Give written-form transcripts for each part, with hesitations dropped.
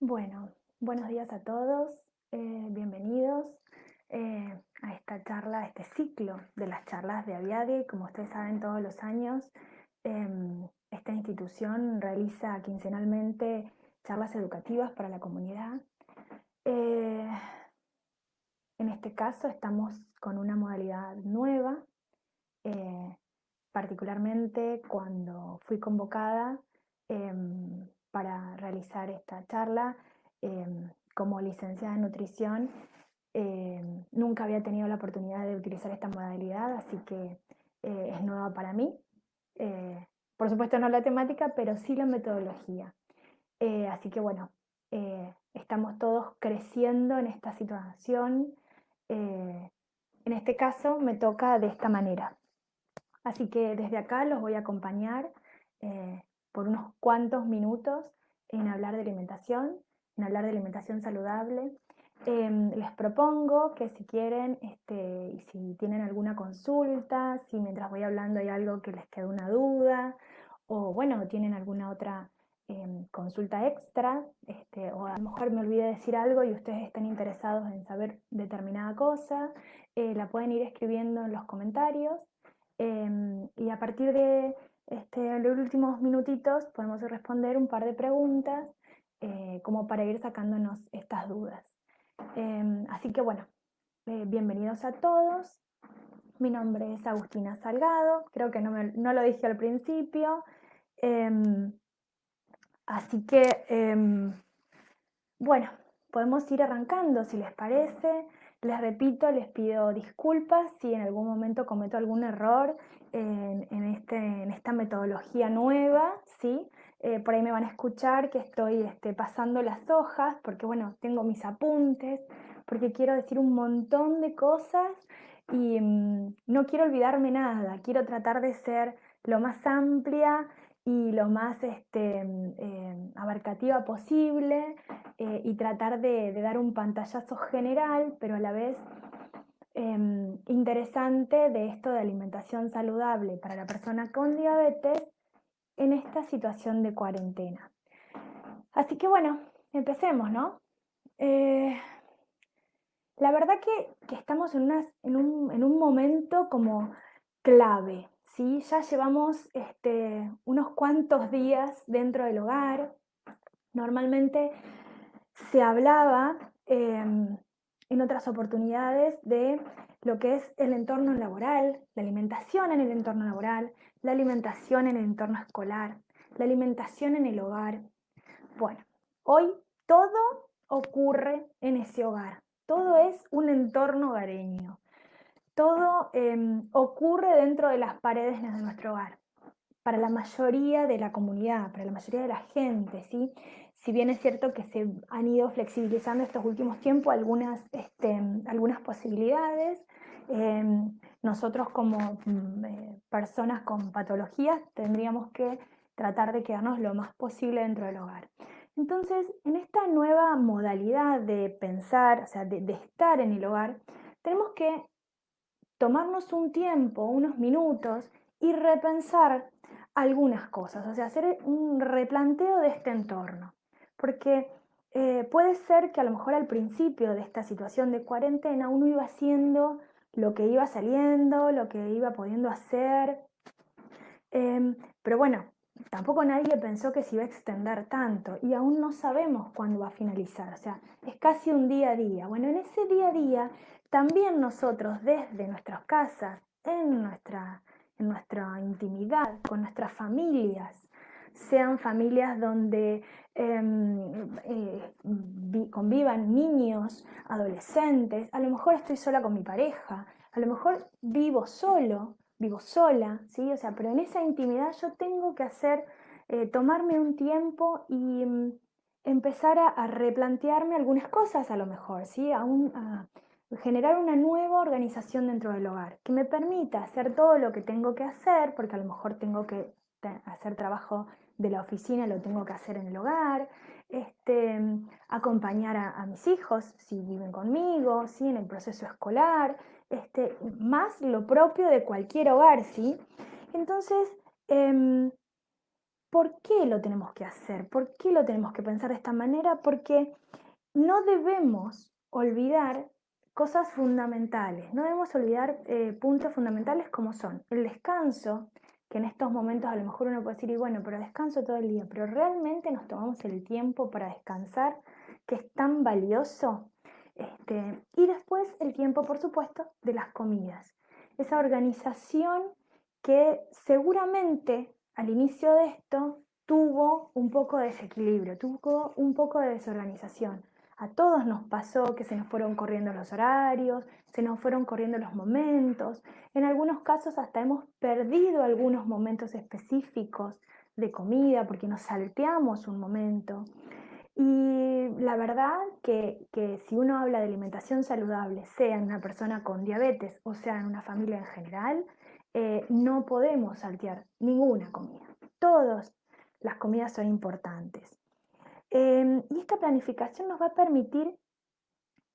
Bueno, buenos días a todos, bienvenidos a esta charla, a este ciclo de las charlas de Aviade. Como ustedes saben, todos los años esta institución realiza quincenalmente charlas educativas para la comunidad. Eh, en este caso estamos con una modalidad nueva, eh, particularmente cuando fui convocada para realizar esta charla como licenciada en nutrición. Nunca había tenido la oportunidad de utilizar esta modalidad, así que es nueva para mí. Por supuesto no la temática, pero sí la metodología. Así que bueno, estamos todos creciendo en esta situación. Eh, en este caso me toca de esta manera. Así que desde acá los voy a acompañar eh, por unos cuantos minutos en hablar de alimentación, en hablar de alimentación saludable. Les propongo que si quieren, y si tienen alguna consulta, si mientras voy hablando hay algo que les queda una duda, o bueno, tienen alguna otra consulta extra, o a lo mejor me olvidé decir algo y ustedes están interesados en saber determinada cosa, la pueden ir escribiendo en los comentarios. Y a partir de los últimos minutitos podemos responder un par de preguntas como para ir sacándonos estas dudas. Así que bueno, bienvenidos a todos. Mi nombre es Agustina Salgado, creo que no lo dije al principio. Em, Así que bueno, podemos ir arrancando si les parece. Les repito, les pido disculpas si en algún momento cometo algún error en esta metodología nueva, ¿sí? Por ahí me van a escuchar que estoy pasando las hojas, porque bueno, tengo mis apuntes, porque quiero decir un montón de cosas y no quiero olvidarme nada, quiero tratar de ser lo más amplia y lo más abarcativa posible y tratar de dar un pantallazo general, pero a la vez interesante de esto de alimentación saludable para la persona con diabetes en esta situación de cuarentena. Así que bueno, empecemos, ¿no? Eh, la verdad que estamos en un momento como clave, ¿sí? Ya llevamos unos cuantos días dentro del hogar. Normalmente se hablaba en otras oportunidades de lo que es el entorno laboral, la alimentación en el entorno laboral, la alimentación en el entorno escolar, la alimentación en el hogar. Bueno, hoy todo ocurre en ese hogar, todo es un entorno hogareño, todo ocurre dentro de las paredes de nuestro hogar para la mayoría de la comunidad, para la mayoría de la gente, ¿sí? Si bien es cierto que se han ido flexibilizando estos últimos tiempos algunas posibilidades, eh, nosotros como personas con patologías tendríamos que tratar de quedarnos lo más posible dentro del hogar. Entonces, en esta nueva modalidad de pensar, o sea, de estar en el hogar, tenemos que tomarnos un tiempo, unos minutos y repensar algunas cosas, o sea, hacer un replanteo de este entorno, porque puede ser que a lo mejor al principio de esta situación de cuarentena uno iba haciendo lo que iba saliendo, lo que iba pudiendo hacer, pero bueno, tampoco nadie pensó que se iba a extender tanto y aún no sabemos cuándo va a finalizar, o sea, es casi un día a día. Bueno, en ese día a día también nosotros desde nuestras casas, en nuestra intimidad, con nuestras familias, sean familias donde convivan niños, adolescentes, a lo mejor estoy sola con mi pareja, a lo mejor vivo solo, vivo sola, ¿sí? O sea, pero en esa intimidad yo tengo que hacer, tomarme un tiempo y empezar a replantearme algunas cosas a lo mejor, ¿sí? A generar una nueva organización dentro del hogar que me permita hacer todo lo que tengo que hacer, porque a lo mejor tengo que hacer trabajo de la oficina, lo tengo que hacer en el hogar, acompañar a mis hijos si viven conmigo, ¿sí? En el proceso escolar, más lo propio de cualquier hogar, ¿sí? Entonces, ¿por qué lo tenemos que hacer? ¿Por qué lo tenemos que pensar de esta manera? Porque no debemos olvidar cosas fundamentales, no debemos olvidar puntos fundamentales como son el descanso, que en estos momentos a lo mejor uno puede decir, y bueno, pero descanso todo el día, pero realmente nos tomamos el tiempo para descansar, que es tan valioso. Y después el tiempo, por supuesto, de las comidas. Esa organización que seguramente al inicio de esto tuvo un poco de desequilibrio, tuvo un poco de desorganización. A todos nos pasó que se nos fueron corriendo los horarios, se nos fueron corriendo los momentos. En algunos casos hasta hemos perdido algunos momentos específicos de comida porque nos salteamos un momento. Y la verdad que si uno habla de alimentación saludable, sea en una persona con diabetes o sea en una familia en general, no podemos saltear ninguna comida. Todas las comidas son importantes. Y esta planificación nos va a permitir,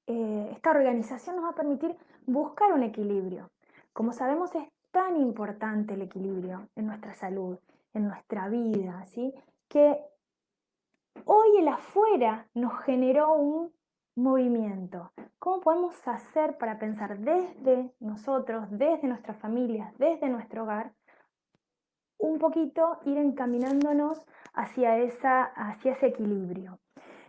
esta organización nos va a permitir buscar un equilibrio. Como sabemos, es tan importante el equilibrio en nuestra salud, en nuestra vida, ¿sí? Que hoy el afuera nos generó un movimiento. ¿Cómo podemos hacer para pensar desde nosotros, desde nuestras familias, desde nuestro hogar, un poquito ir encaminándonos hacia ese equilibrio?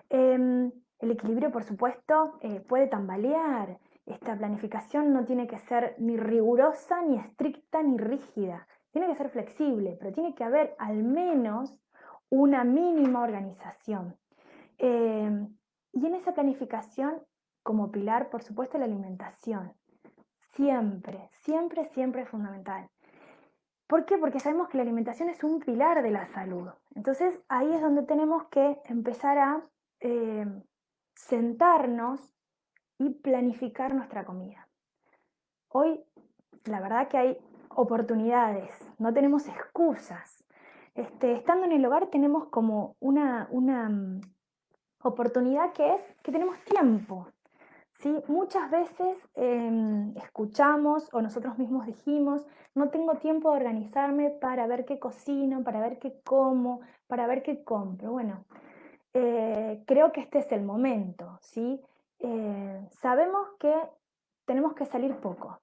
El equilibrio, por supuesto, puede tambalear. Esta planificación no tiene que ser ni rigurosa, ni estricta, ni rígida. Tiene que ser flexible, pero tiene que haber al menos una mínima organización. Y en esa planificación, como pilar, por supuesto, la alimentación. Siempre, siempre, siempre es fundamental. ¿Por qué? Porque sabemos que la alimentación es un pilar de la salud. Entonces ahí es donde tenemos que empezar a eh, sentarnos y planificar nuestra comida. Hoy la verdad que hay oportunidades, no tenemos excusas. Estando en el hogar tenemos como una oportunidad que es que tenemos tiempo. ¿Sí? Muchas veces escuchamos o nosotros mismos dijimos, no tengo tiempo de organizarme para ver qué cocino, para ver qué como, para ver qué compro. Bueno, creo que este es el momento, ¿sí? Sabemos que tenemos que salir poco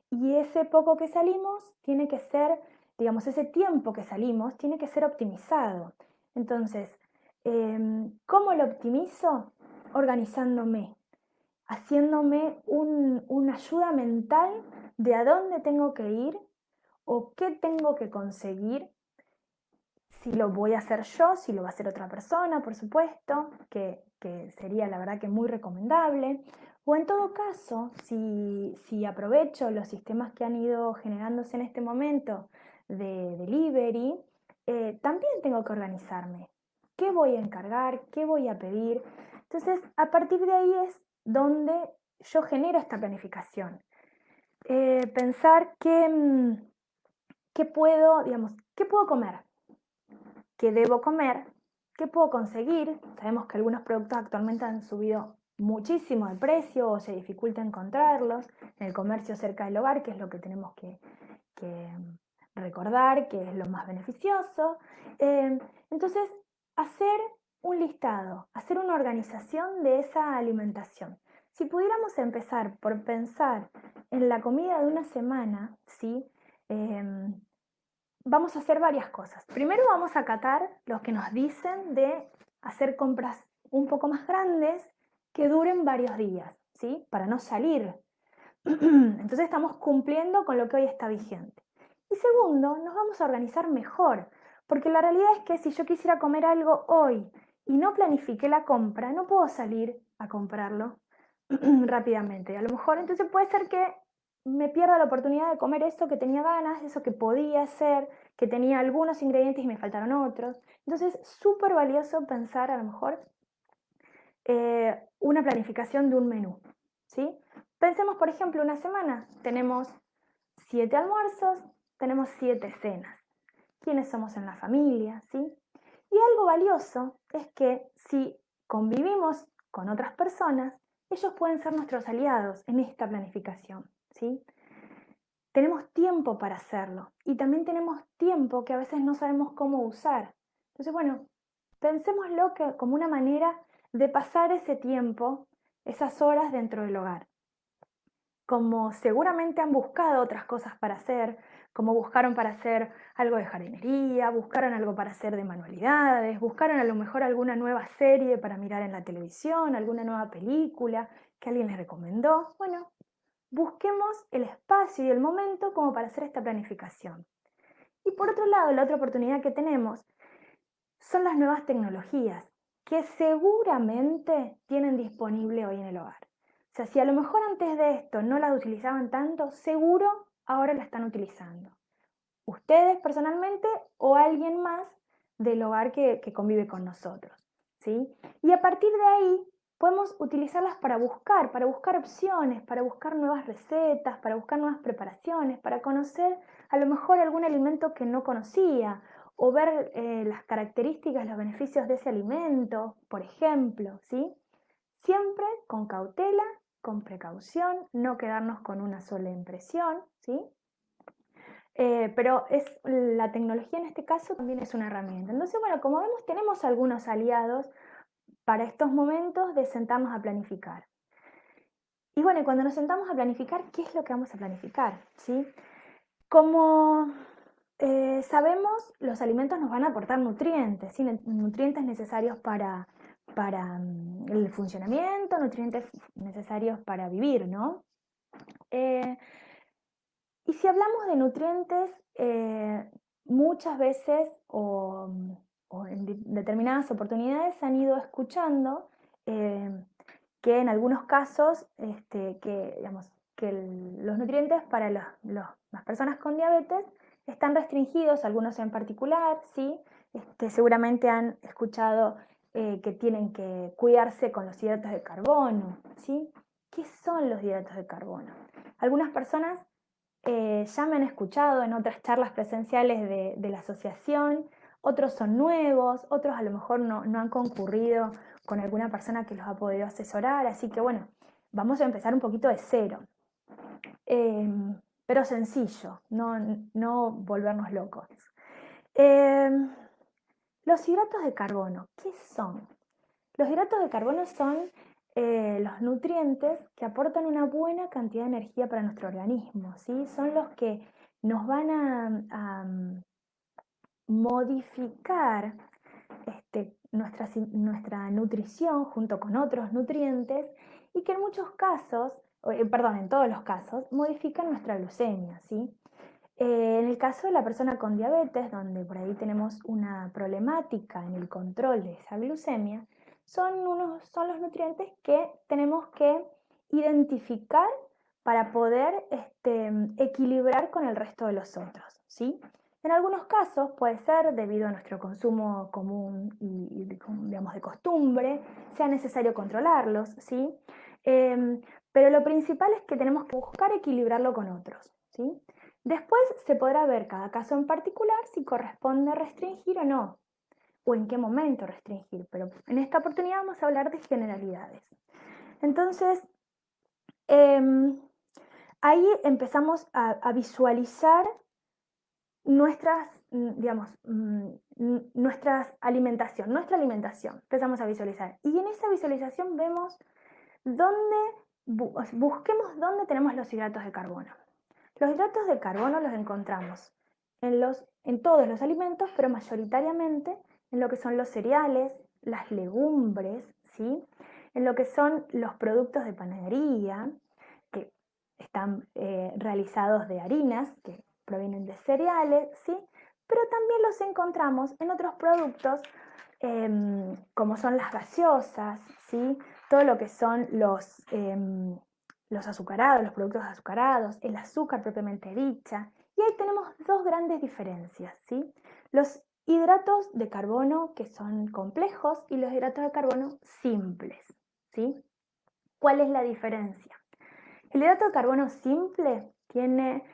y ese poco que salimos tiene que ser, digamos, ese tiempo que salimos tiene que ser optimizado. Entonces, ¿cómo lo optimizo? Organizándome, haciéndome una ayuda mental de a dónde tengo que ir o qué tengo que conseguir, si lo voy a hacer yo, si lo va a hacer otra persona, por supuesto, que sería la verdad que muy recomendable. O en todo caso, si aprovecho los sistemas que han ido generándose en este momento de delivery, también tengo que organizarme. ¿Qué voy a encargar? ¿Qué voy a pedir? Entonces, a partir de ahí es donde yo genero esta planificación. Pensar qué puedo, digamos, qué puedo comer, qué debo comer, qué puedo conseguir. Sabemos que algunos productos actualmente han subido muchísimo de precio o se dificulta encontrarlos en el comercio cerca del hogar, que es lo que tenemos que recordar, que es lo más beneficioso. Entonces, hacer un listado, hacer una organización de esa alimentación. Si pudiéramos empezar por pensar en la comida de una semana, ¿sí? Vamos a hacer varias cosas. Primero vamos a acatar lo que nos dicen de hacer compras un poco más grandes que duren varios días, ¿sí? Para no salir. Entonces estamos cumpliendo con lo que hoy está vigente. Y segundo, nos vamos a organizar mejor, porque la realidad es que si yo quisiera comer algo hoy y no planifiqué la compra, no puedo salir a comprarlo rápidamente. A lo mejor entonces puede ser que me pierda la oportunidad de comer eso que tenía ganas, eso que podía hacer, que tenía algunos ingredientes y me faltaron otros. Entonces, súper valioso pensar a lo mejor una planificación de un menú, ¿sí? Pensemos, por ejemplo, una semana, tenemos 7 almuerzos, tenemos 7 cenas. ¿Quiénes somos en la familia, sí? Y algo valioso es que si convivimos con otras personas, ellos pueden ser nuestros aliados en esta planificación, ¿sí? tenemos tiempo para hacerlo y también tenemos tiempo que a veces no sabemos cómo usar. Entonces, bueno, pensémoslo como una manera de pasar ese tiempo, esas horas dentro del hogar. Como seguramente han buscado otras cosas para hacer, como buscaron para hacer algo de jardinería, buscaron algo para hacer de manualidades, buscaron a lo mejor alguna nueva serie para mirar en la televisión, alguna nueva película que alguien les recomendó. Bueno, busquemos el espacio y el momento como para hacer esta planificación. Y por otro lado, la otra oportunidad que tenemos son las nuevas tecnologías que seguramente tienen disponible hoy en el hogar. O sea, si a lo mejor antes de esto no las utilizaban tanto, seguro ahora la están utilizando. Ustedes personalmente o alguien más del hogar que convive con nosotros, ¿sí? Y a partir de ahí podemos utilizarlas para buscar opciones, para buscar nuevas recetas, para buscar nuevas preparaciones, para conocer a lo mejor algún alimento que no conocía o ver las características, los beneficios de ese alimento, por ejemplo, ¿sí? Siempre con cautela, con precaución, no quedarnos con una sola impresión, ¿sí? Pero la tecnología en este caso también es una herramienta. Entonces, bueno, como vemos, tenemos algunos aliados para estos momentos de sentarnos a planificar. Y bueno, cuando nos sentamos a planificar, ¿qué es lo que vamos a planificar? ¿Sí? Como sabemos, los alimentos nos van a aportar nutrientes, ¿sí? Nutrientes necesarios para el funcionamiento, nutrientes necesarios para vivir, ¿no? Y si hablamos de nutrientes, muchas veces o en determinadas oportunidades han ido escuchando que en algunos casos digamos, que los nutrientes para las personas con diabetes están restringidos, algunos en particular, ¿sí? Seguramente han escuchado que tienen que cuidarse con los hidratos de carbono, ¿sí? ¿Qué son los hidratos de carbono? Algunas personas ya me han escuchado en otras charlas presenciales de la asociación, otros son nuevos, otros a lo mejor no han concurrido con alguna persona que los ha podido asesorar, así que bueno, vamos a empezar un poquito de cero, pero sencillo, no volvernos locos. Los hidratos de carbono, ¿qué son? Los hidratos de carbono son los nutrientes que aportan una buena cantidad de energía para nuestro organismo, ¿sí? Son los que nos van a modificar nuestra nutrición junto con otros nutrientes y que en muchos casos, perdón, en todos los casos, modifican nuestra glucemia, ¿sí? En el caso de la persona con diabetes, donde por ahí tenemos una problemática en el control de esa glucemia, son los nutrientes que tenemos que identificar para poder equilibrar con el resto de los otros, ¿sí? En algunos casos puede ser debido a nuestro consumo común y digamos, de costumbre, sea necesario controlarlos, ¿sí? Pero lo principal es que tenemos que buscar equilibrarlo con otros, ¿sí? Después se podrá ver cada caso en particular si corresponde restringir o no, o en qué momento restringir, pero en esta oportunidad vamos a hablar de generalidades. Entonces, ahí empezamos a visualizar digamos, nuestra alimentación. Empezamos a visualizar. Y en esa visualización vemos busquemos dónde tenemos los hidratos de carbono. Los hidratos de carbono los encontramos en todos los alimentos, pero mayoritariamente en lo que son los cereales, las legumbres, ¿sí? En lo que son los productos de panadería, que están realizados de harinas, que provienen de cereales, ¿sí? Pero también los encontramos en otros productos como son las gaseosas, ¿sí? Todo lo que son los azucarados, los productos azucarados, el azúcar propiamente dicha. Y ahí tenemos dos grandes diferencias, ¿sí? Los hidratos de carbono que son complejos y los hidratos de carbono simples, ¿sí? ¿Cuál es la diferencia? El hidrato de carbono simple tiene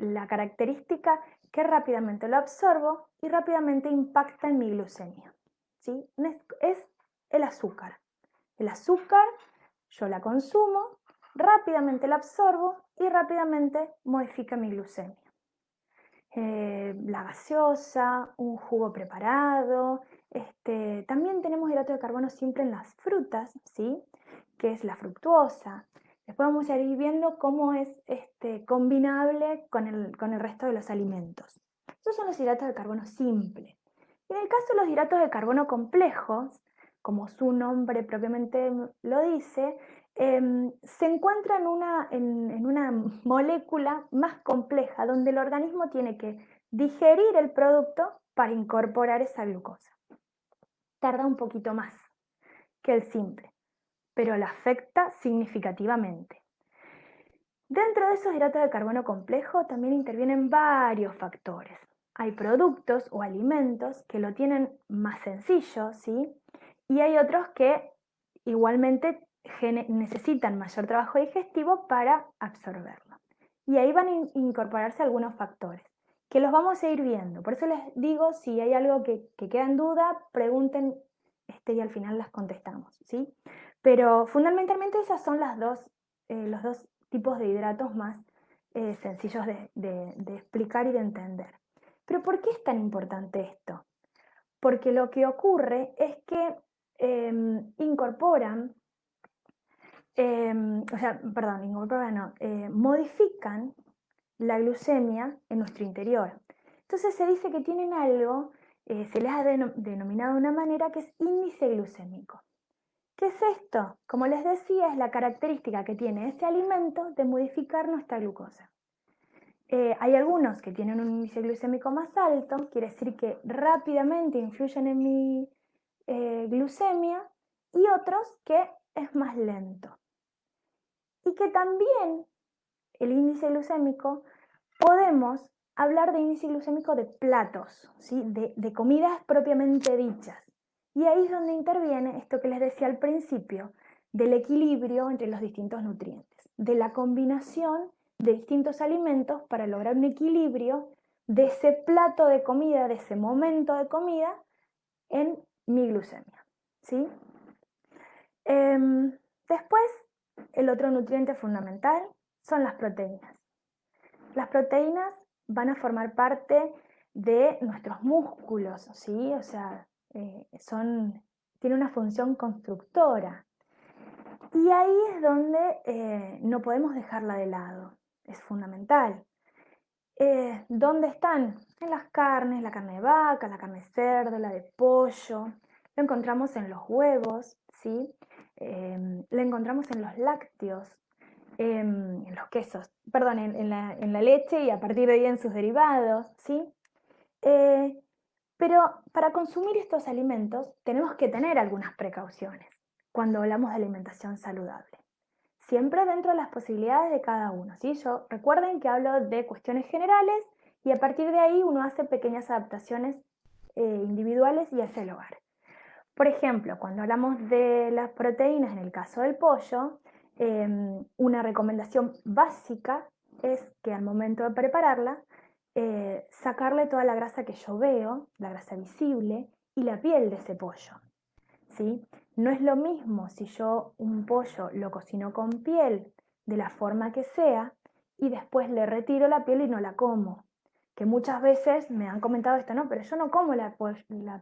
la característica que rápidamente lo absorbo y rápidamente impacta en mi glucemia, ¿sí? Es el azúcar. El azúcar yo la consumo, rápidamente la absorbo y rápidamente modifica mi glucemia. La gaseosa, un jugo preparado, también tenemos hidratos de carbono simple en las frutas, ¿sí? Que es la fructuosa. Después vamos a ir viendo cómo es combinable con el resto de los alimentos. Esos son los hidratos de carbono simple. En el caso de los hidratos de carbono complejos, como su nombre propiamente lo dice, se encuentra en una molécula más compleja, donde el organismo tiene que digerir el producto para incorporar esa glucosa. Tarda un poquito más que el simple, pero la afecta significativamente. Dentro de esos hidratos de carbono complejo también intervienen varios factores. Hay productos o alimentos que lo tienen más sencillo, ¿sí? Y hay otros que igualmente necesitan mayor trabajo digestivo para absorberlo. Y ahí van a incorporarse algunos factores, que los vamos a ir viendo. Por eso les digo, si hay algo que queda en duda, pregunten y al final las contestamos, ¿sí? Pero fundamentalmente esas son los dos tipos de hidratos más sencillos de explicar y de entender. Pero ¿por qué es tan importante esto? Porque lo que ocurre es que modifican la glucemia en nuestro interior. Entonces se dice que tienen algo, se les ha denominado de una manera que es índice glucémico. ¿Qué es esto? Como les decía, es la característica que tiene ese alimento de modificar nuestra glucosa. Hay algunos que tienen un índice glucémico más alto, quiere decir que rápidamente influyen en mi glucemia, y otros que es más lento. Y que también el índice glucémico, podemos hablar de índice glucémico de platos, ¿sí? de comidas propiamente dichas. Y ahí es donde interviene esto que les decía al principio, del equilibrio entre los distintos nutrientes, de la combinación de distintos alimentos para lograr un equilibrio de ese plato de comida, de ese momento de comida en mi glucemia, ¿sí? Después, el otro nutriente fundamental son las proteínas. Las proteínas van a formar parte de nuestros músculos, ¿sí? O sea, tienen una función constructora. Y ahí es donde no podemos dejarla de lado, es fundamental. ¿Dónde están? En las carnes, la carne de vaca, la carne de cerdo, la de pollo. Lo encontramos en los huevos, ¿sí? Lo encontramos en los lácteos, en los quesos, perdón, en la leche y a partir de ahí en sus derivados, ¿sí? Pero para consumir estos alimentos tenemos que tener algunas precauciones cuando hablamos de alimentación saludable. Siempre dentro de las posibilidades de cada uno, ¿sí? Recuerden que hablo de cuestiones generales y a partir de ahí uno hace pequeñas adaptaciones individuales y hace el hogar. Por ejemplo, cuando hablamos de las proteínas, en el caso del pollo, una recomendación básica es que al momento de prepararla, sacarle toda la grasa que yo veo, la grasa visible y la piel de ese pollo, ¿sí? No es lo mismo si yo un pollo lo cocino con piel de la forma que sea y después le retiro la piel y no la como. Que muchas veces me han comentado esto, no, pero yo no como la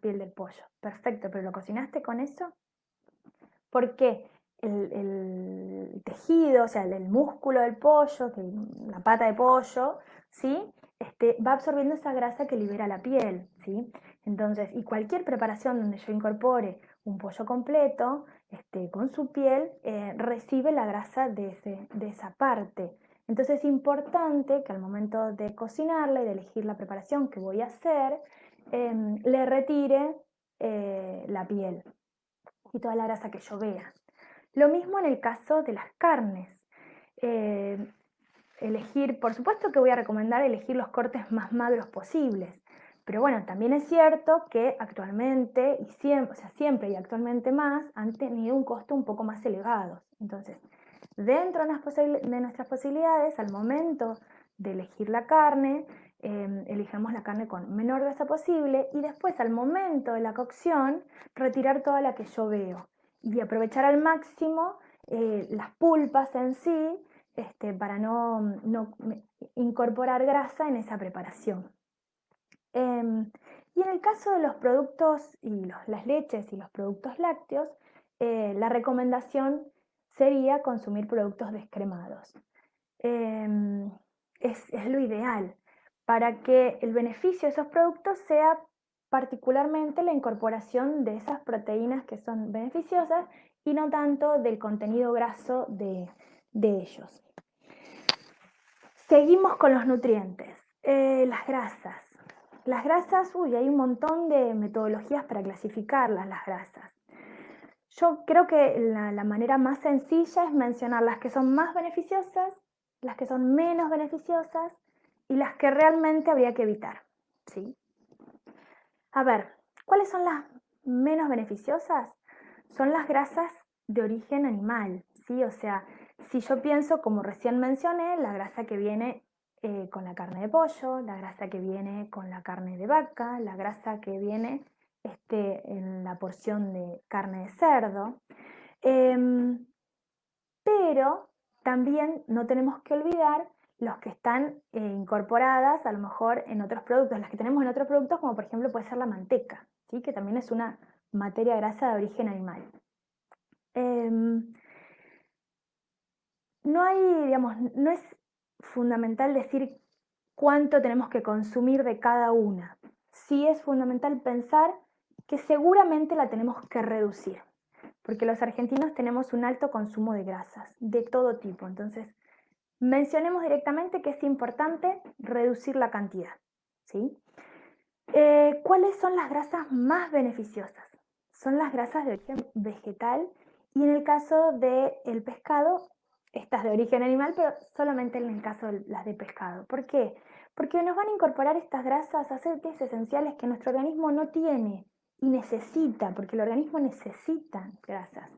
piel del pollo. Perfecto, pero ¿lo cocinaste con eso? Porque el tejido, o sea, el músculo del pollo, la pata de pollo, ¿sí? Va absorbiendo esa grasa que libera la piel, ¿sí? Entonces, y cualquier preparación donde yo incorpore un pollo completo, con su piel, recibe la grasa de esa parte. Entonces es importante que al momento de cocinarla y de elegir la preparación que voy a hacer, le retire la piel y toda la grasa que yo vea. Lo mismo en el caso de las carnes. Elegir, por supuesto que voy a recomendar elegir los cortes más magros posibles, pero bueno, también es cierto que actualmente, y siempre, o sea, siempre y actualmente más, han tenido un costo un poco más elevado. Entonces, dentro de nuestras posibilidades, al momento de elegir la carne, elijamos la carne con menor grasa posible y después al momento de la cocción retirar toda la que yo veo y aprovechar al máximo las pulpas en sí, para no incorporar grasa en esa preparación. Y en el caso de los productos y las leches y los productos lácteos, la recomendación sería consumir productos descremados. Es lo ideal para que el beneficio de esos productos sea particularmente la incorporación de esas proteínas que son beneficiosas y no tanto del contenido graso de ellos. Seguimos con los nutrientes. Las grasas. Las grasas, hay un montón de metodologías para clasificarlas, las grasas. Yo creo que la manera más sencilla es mencionar las que son más beneficiosas, las que son menos beneficiosas y las que realmente habría que evitar, ¿sí? A ver, ¿cuáles son las menos beneficiosas? Son las grasas de origen animal, ¿sí? O sea, si yo pienso, como recién mencioné, la grasa que viene con la carne de pollo, la grasa que viene con la carne de vaca, la grasa que viene en la porción de carne de cerdo. Pero también no tenemos que olvidar los que están incorporadas a lo mejor en otros productos, las que tenemos en otros productos, como por ejemplo puede ser la manteca, ¿sí? Que también es una materia grasa de origen animal. No es fundamental decir cuánto tenemos que consumir de cada una. Sí es fundamental pensar que seguramente la tenemos que reducir, porque los argentinos tenemos un alto consumo de grasas, de todo tipo. Entonces, mencionemos directamente que es importante reducir la cantidad, ¿sí? ¿Cuáles son las grasas más beneficiosas? Son las grasas de origen vegetal y en el caso del pescado, estas de origen animal, pero solamente en el caso de las de pescado. ¿Por qué? Porque nos van a incorporar estas grasas, aceites esenciales que nuestro organismo no tiene y necesita, porque el organismo necesita grasas.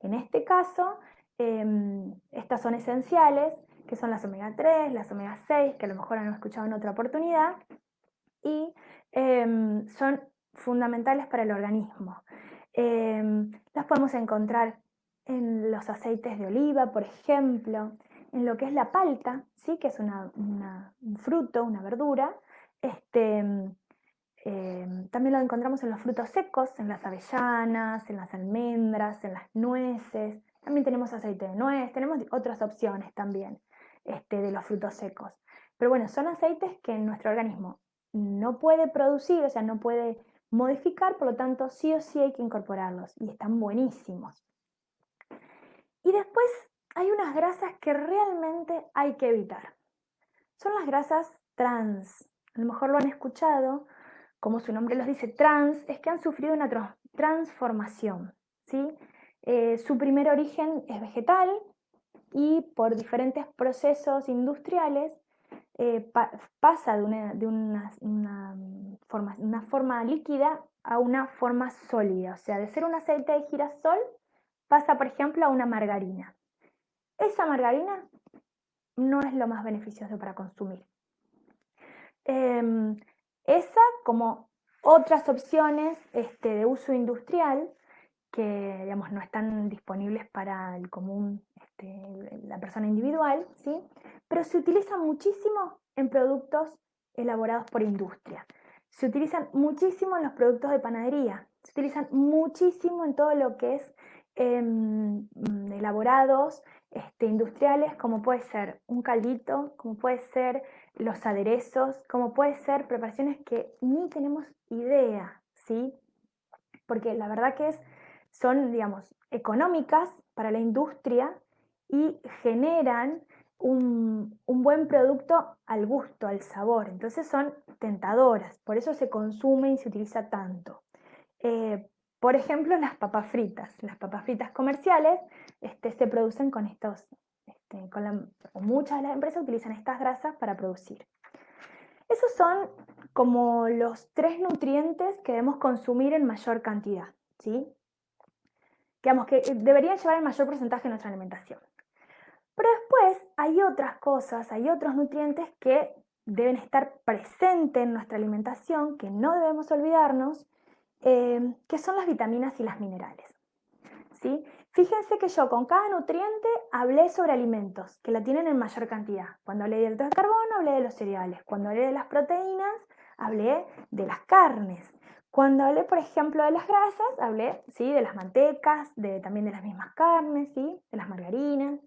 En este caso, estas son esenciales, que son las omega 3, las omega 6, que a lo mejor han escuchado en otra oportunidad, y son fundamentales para el organismo. Las podemos encontrar en los aceites de oliva, por ejemplo, en lo que es la palta, ¿sí? Que es un fruto, una verdura. También lo encontramos en los frutos secos, en las avellanas, en las almendras, en las nueces. También tenemos aceite de nuez, tenemos otras opciones también de los frutos secos. Pero bueno, son aceites que nuestro organismo no puede producir, o sea, no puede modificar, por lo tanto, sí o sí hay que incorporarlos y están buenísimos. Y después hay unas grasas que realmente hay que evitar. Son las grasas trans. A lo mejor lo han escuchado, como su nombre los dice, trans, es que han sufrido una transformación, ¿sí? Su primer origen es vegetal y por diferentes procesos industriales pasa de una forma líquida a una forma sólida. O sea, de ser un aceite de girasol pasa, por ejemplo, a una margarina. Esa margarina no es lo más beneficioso para consumir. Esa, como otras opciones de uso industrial que digamos, no están disponibles para el común, la persona individual, ¿sí? Pero se utilizan muchísimo en productos elaborados por industria. Se utilizan muchísimo en los productos de panadería, se utilizan muchísimo en todo lo que es elaborados industriales, como puede ser un caldito, como puede ser los aderezos, como puede ser preparaciones que ni tenemos idea, ¿sí? Porque la verdad que son, digamos, económicas para la industria y generan un buen producto al gusto, al sabor. Entonces son tentadoras, por eso se consume y se utiliza tanto. Por ejemplo, las papas fritas. Las papas fritas comerciales se producen con estos, muchas de las empresas utilizan estas grasas para producir. Esos son como los 3 nutrientes que debemos consumir en mayor cantidad, ¿sí? Digamos que deberían llevar el mayor porcentaje de nuestra alimentación. Pero después hay otras cosas, hay otros nutrientes que deben estar presentes en nuestra alimentación, que no debemos olvidarnos, que son las vitaminas y las minerales, ¿sí? Fíjense que yo con cada nutriente hablé sobre alimentos que la tienen en mayor cantidad. Cuando hablé de hidratos de carbono, hablé de los cereales. Cuando hablé de las proteínas, hablé de las carnes. Cuando hablé, por ejemplo, de las grasas, hablé, ¿sí?, de las mantecas, también de las mismas carnes, ¿sí?, de las margarinas.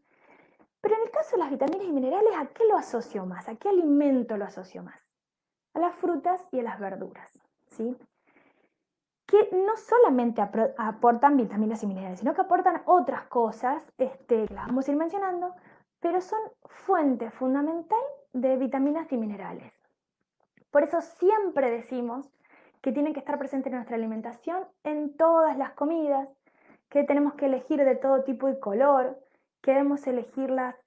Pero en el caso de las vitaminas y minerales, ¿a qué lo asocio más? ¿A qué alimento lo asocio más? A las frutas y a las verduras, ¿sí?, que no solamente aportan vitaminas y minerales, sino que aportan otras cosas, que las vamos a ir mencionando, pero son fuente fundamental de vitaminas y minerales. Por eso siempre decimos que tienen que estar presentes en nuestra alimentación en todas las comidas, que tenemos que elegir de todo tipo y color, que debemos elegirlas,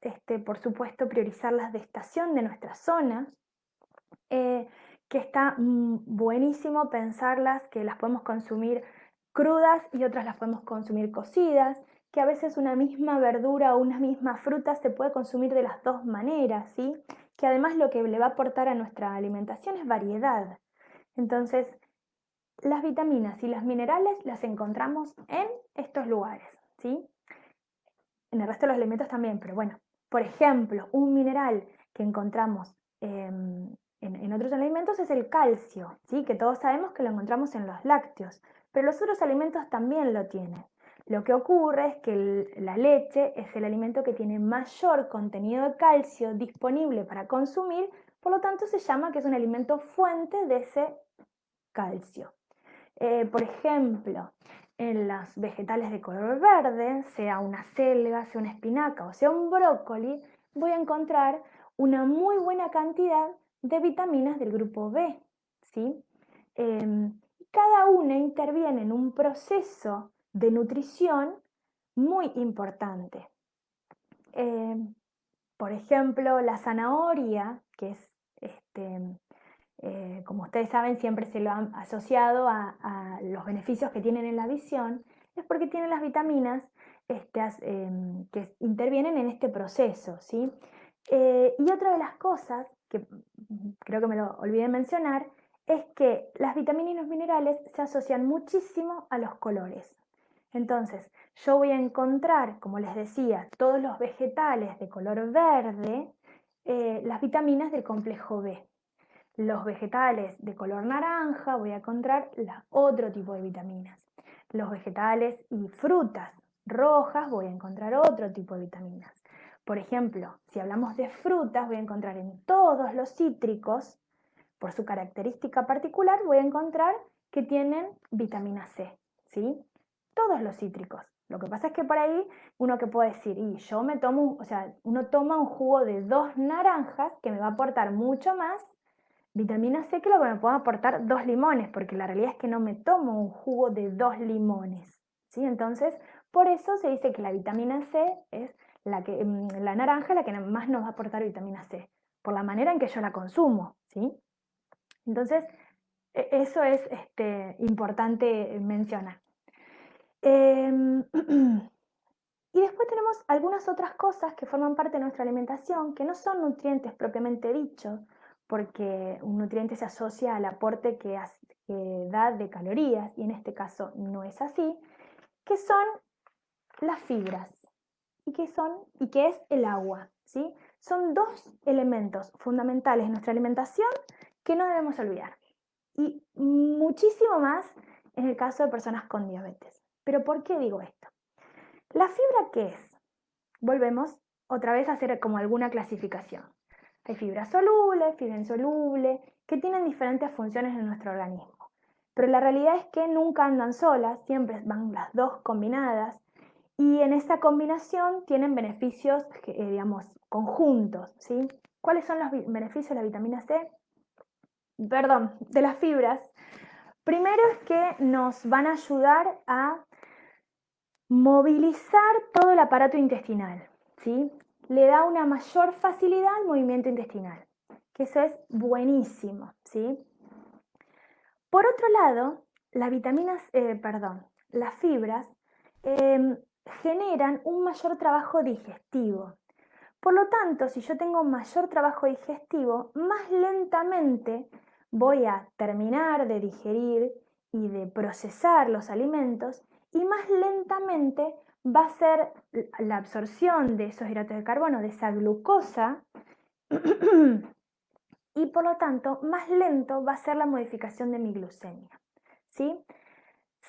por supuesto, priorizarlas de estación de nuestra zona, que está buenísimo pensarlas, que las podemos consumir crudas y otras las podemos consumir cocidas, que a veces una misma verdura o una misma fruta se puede consumir de las dos maneras, ¿sí? Que además lo que le va a aportar a nuestra alimentación es variedad. Entonces, las vitaminas y los minerales las encontramos en estos lugares, ¿sí? En el resto de los alimentos también, pero bueno, por ejemplo, un mineral que encontramos en otros alimentos es el calcio, ¿sí?, que todos sabemos que lo encontramos en los lácteos, pero los otros alimentos también lo tienen. Lo que ocurre es que la leche es el alimento que tiene mayor contenido de calcio disponible para consumir, por lo tanto se llama que es un alimento fuente de ese calcio. Por ejemplo, en los vegetales de color verde, sea una selga, sea una espinaca o sea un brócoli, voy a encontrar una muy buena cantidad de vitaminas del grupo B, ¿sí? Cada una interviene en un proceso de nutrición muy importante. Por ejemplo, la zanahoria, que es como ustedes saben, siempre se lo han asociado a los beneficios que tienen en la visión, es porque tienen las vitaminas que intervienen en este proceso, ¿sí? Y otra de las cosas que creo que me lo olvidé mencionar es que las vitaminas y los minerales se asocian muchísimo a los colores. Entonces, yo voy a encontrar, como les decía, todos los vegetales de color verde, las vitaminas del complejo B. Los vegetales de color naranja voy a encontrar otro tipo de vitaminas. Los vegetales y frutas rojas voy a encontrar otro tipo de vitaminas. Por ejemplo, si hablamos de frutas, voy a encontrar en todos los cítricos, por su característica particular, voy a encontrar que tienen vitamina C, ¿sí? Todos los cítricos. Lo que pasa es que por ahí uno que puede decir, y yo me tomo, o sea, uno toma un jugo de 2 naranjas que me va a aportar mucho más vitamina C que lo que me pueden aportar 2 limones, porque la realidad es que no me tomo un jugo de 2 limones, ¿sí? Entonces, por eso se dice que la vitamina C es la naranja la que más nos va a aportar vitamina C, por la manera en que yo la consumo, ¿sí? Entonces, eso es importante mencionar. Y después tenemos algunas otras cosas que forman parte de nuestra alimentación, que no son nutrientes propiamente dichos, porque un nutriente se asocia al aporte que da de calorías, y en este caso no es así, que son las fibras, y que es el agua, ¿sí? Son dos elementos fundamentales en nuestra alimentación que no debemos olvidar. Y muchísimo más en el caso de personas con diabetes. ¿Pero por qué digo esto? ¿La fibra qué es? Volvemos otra vez a hacer como alguna clasificación. Hay fibra soluble, fibra insoluble, que tienen diferentes funciones en nuestro organismo. Pero la realidad es que nunca andan solas, siempre van las dos combinadas, y en esa combinación tienen beneficios, digamos, conjuntos, ¿sí? ¿Cuáles son los beneficios de la vitamina C? Perdón, de las fibras. Primero es que nos van a ayudar a movilizar todo el aparato intestinal, ¿sí? Le da una mayor facilidad al movimiento intestinal, que eso es buenísimo, ¿sí? Por otro lado, las fibras generan un mayor trabajo digestivo. Por lo tanto, si yo tengo mayor trabajo digestivo, más lentamente voy a terminar de digerir y de procesar los alimentos, y más lentamente va a ser la absorción de esos hidratos de carbono, de esa glucosa, y por lo tanto más lento va a ser la modificación de mi glucemia, ¿sí?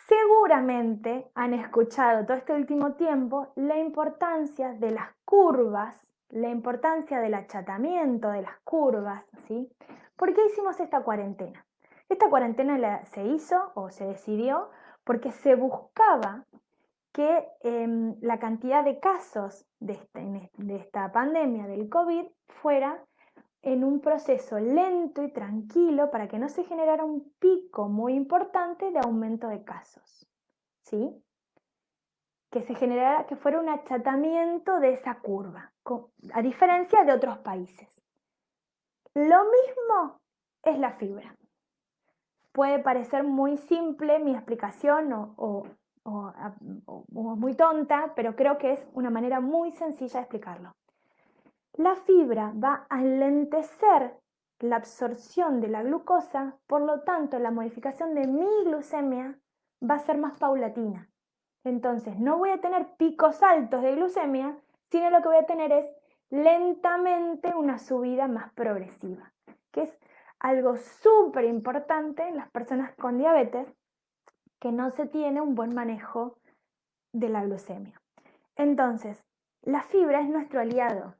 Seguramente han escuchado todo este último tiempo la importancia de las curvas, la importancia del achatamiento de las curvas, ¿sí? ¿Por qué hicimos esta cuarentena? Esta cuarentena se hizo o se decidió porque se buscaba que la cantidad de casos de esta pandemia del COVID fuera en un proceso lento y tranquilo para que no se generara un pico muy importante de aumento de casos, ¿sí? Que se generara, que fuera un achatamiento de esa curva, a diferencia de otros países. Lo mismo es la fibra. Puede parecer muy simple mi explicación o muy tonta, pero creo que es una manera muy sencilla de explicarlo. La fibra va a alentecer la absorción de la glucosa, por lo tanto la modificación de mi glucemia va a ser más paulatina. Entonces no voy a tener picos altos de glucemia, sino lo que voy a tener es lentamente una subida más progresiva, que es algo súper importante en las personas con diabetes, que no se tiene un buen manejo de la glucemia. Entonces, la fibra es nuestro aliado,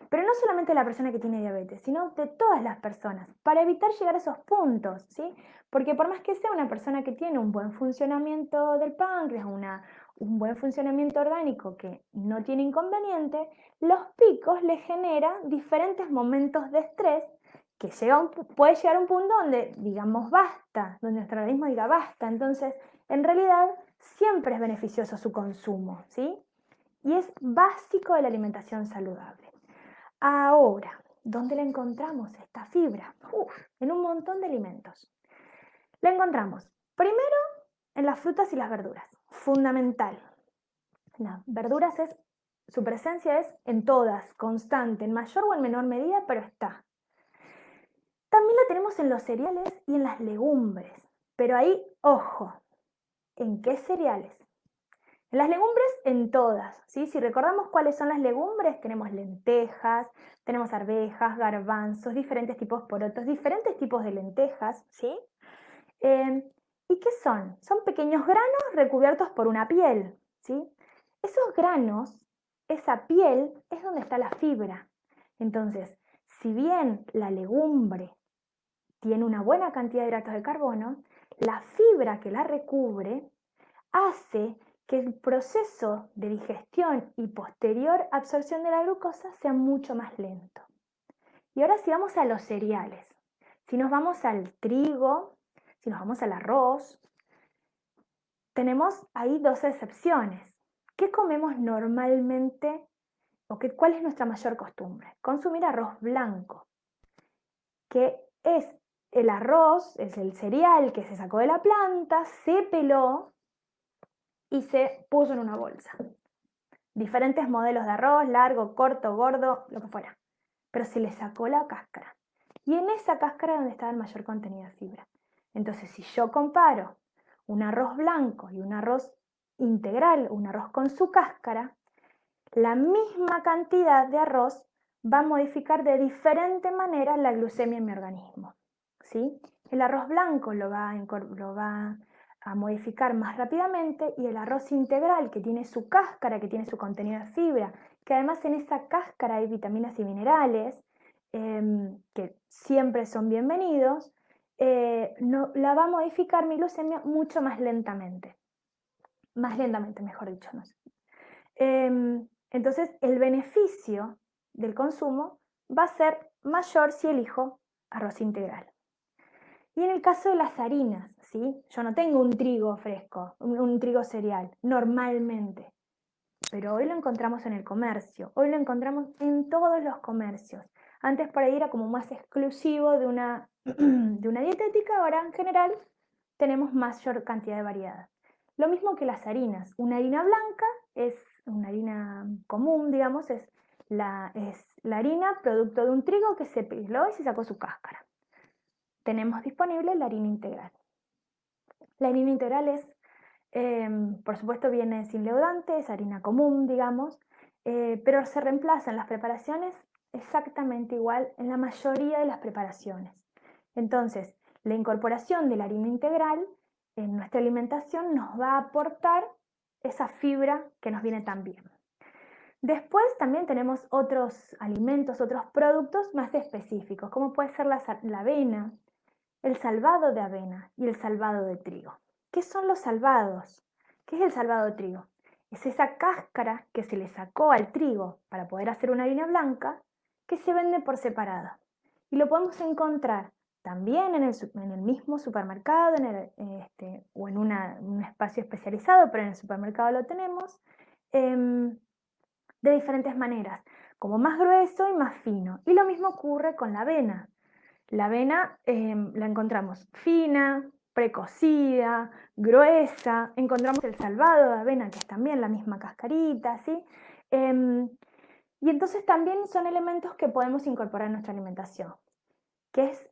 pero no solamente la persona que tiene diabetes, sino de todas las personas, para evitar llegar a esos puntos, ¿sí? Porque por más que sea una persona que tiene un buen funcionamiento del páncreas, un buen funcionamiento orgánico que no tiene inconveniente, los picos le generan diferentes momentos de estrés que puede llegar a un punto donde digamos basta, donde nuestro organismo diga basta. Entonces, en realidad, siempre es beneficioso su consumo, ¿sí? Y es básico de la alimentación saludable. Ahora, ¿dónde la encontramos esta fibra? En un montón de alimentos. La encontramos primero en las frutas y las verduras, fundamental. Las verduras su presencia es en todas, constante, en mayor o en menor medida, pero está. También la tenemos en los cereales y en las legumbres, pero ahí, ojo, ¿en qué cereales? En las legumbres, en todas, ¿sí? Si recordamos cuáles son las legumbres, tenemos lentejas, tenemos arvejas, garbanzos, diferentes tipos de porotos, diferentes tipos de lentejas, ¿sí? ¿Y qué son? Son pequeños granos recubiertos por una piel, ¿sí? Esos granos, esa piel, es donde está la fibra. Entonces, si bien la legumbre tiene una buena cantidad de hidratos de carbono, la fibra que la recubre hace que el proceso de digestión y posterior absorción de la glucosa sea mucho más lento. Y ahora si vamos a los cereales, si nos vamos al trigo, si nos vamos al arroz, tenemos ahí dos excepciones. ¿Qué comemos normalmente o cuál es nuestra mayor costumbre? Consumir arroz blanco, que es el arroz, es el cereal que se sacó de la planta, se peló y se puso en una bolsa. Diferentes modelos de arroz, largo, corto, gordo, lo que fuera. Pero se le sacó la cáscara. Y en esa cáscara es donde estaba el mayor contenido de fibra. Entonces, si yo comparo un arroz blanco y un arroz integral, un arroz con su cáscara, la misma cantidad de arroz va a modificar de diferente manera la glucemia en mi organismo, ¿sí? El arroz blanco lo va a modificar más rápidamente, y el arroz integral, que tiene su cáscara, que tiene su contenido de fibra, que además en esa cáscara hay vitaminas y minerales, que siempre son bienvenidos, la va a modificar mi glucemia mucho más lentamente. Más lentamente, mejor dicho, no sé. Entonces, el beneficio del consumo va a ser mayor si elijo arroz integral. Y en el caso de las harinas, ¿sí? Yo no tengo un trigo fresco, un trigo cereal, normalmente. Pero hoy lo encontramos en el comercio, hoy lo encontramos en todos los comercios. Antes por ahí era como más exclusivo de una dietética, ahora en general tenemos mayor cantidad de variedad. Lo mismo que las harinas. Una harina blanca es una harina común, digamos, es la harina producto de un trigo que se peló y se sacó su cáscara. Tenemos disponible la harina integral. La harina integral es Por supuesto viene sin leudante, es harina común, digamos, pero se reemplazan las preparaciones exactamente igual en la mayoría de las preparaciones. Entonces, la incorporación de la harina integral en nuestra alimentación nos va a aportar esa fibra que nos viene tan bien. Después también tenemos otros alimentos, otros productos más específicos, como puede ser la avena, el salvado de avena y el salvado de trigo. ¿Qué son los salvados? ¿Qué es el salvado de trigo? Es esa cáscara que se le sacó al trigo para poder hacer una harina blanca que se vende por separado. Y lo podemos encontrar también en el mismo supermercado o en un espacio especializado, pero en el supermercado lo tenemos, de diferentes maneras, como más grueso y más fino. Y lo mismo ocurre con la avena. La avena la encontramos fina, precocida, gruesa, encontramos el salvado de avena, que es también la misma cascarita, ¿sí? Y entonces también son elementos que podemos incorporar en nuestra alimentación, que es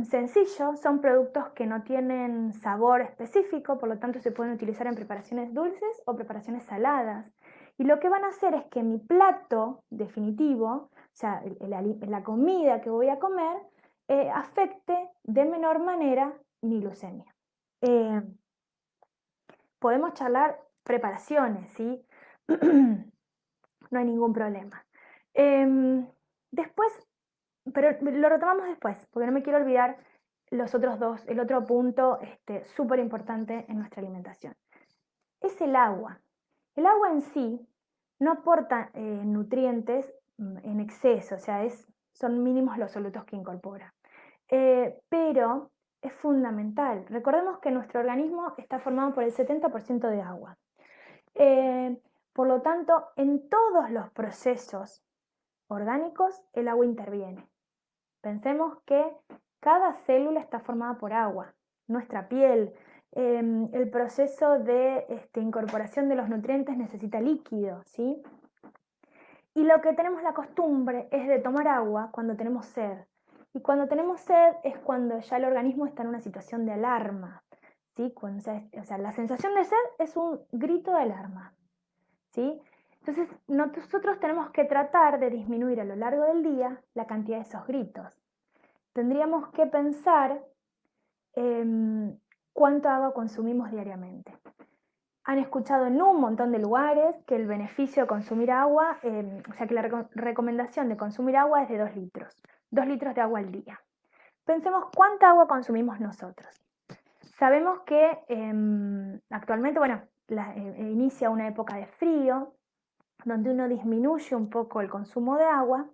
sencillo, son productos que no tienen sabor específico, por lo tanto se pueden utilizar en preparaciones dulces o preparaciones saladas. Y lo que van a hacer es que mi plato definitivo, o sea, la comida que voy a comer, afecte de menor manera mi glucemia. Podemos charlar preparaciones, ¿sí? No hay ningún problema. Después, pero lo retomamos después, porque no me quiero olvidar los otros dos, el otro punto súper importante en nuestra alimentación. Es el agua. El agua en sí no aporta nutrientes en exceso, o sea, son mínimos los solutos que incorpora. Pero es fundamental. Recordemos que nuestro organismo está formado por el 70% de agua. Por lo tanto, en todos los procesos orgánicos el agua interviene. Pensemos que cada célula está formada por agua. Nuestra piel, el proceso de incorporación de los nutrientes necesita líquido, ¿sí? Y lo que tenemos la costumbre es de tomar agua cuando tenemos sed. Y cuando tenemos sed es cuando ya el organismo está en una situación de alarma, ¿sí? O sea, la sensación de sed es un grito de alarma, ¿sí? Entonces, nosotros tenemos que tratar de disminuir a lo largo del día la cantidad de esos gritos. Tendríamos que pensar cuánta agua consumimos diariamente. Han escuchado en un montón de lugares que el beneficio de consumir agua, o sea que la recomendación de consumir agua es de 2 litros. 2 litros de agua al día. Pensemos cuánta agua consumimos nosotros. Sabemos que actualmente, bueno, inicia una época de frío, donde uno disminuye un poco el consumo de agua,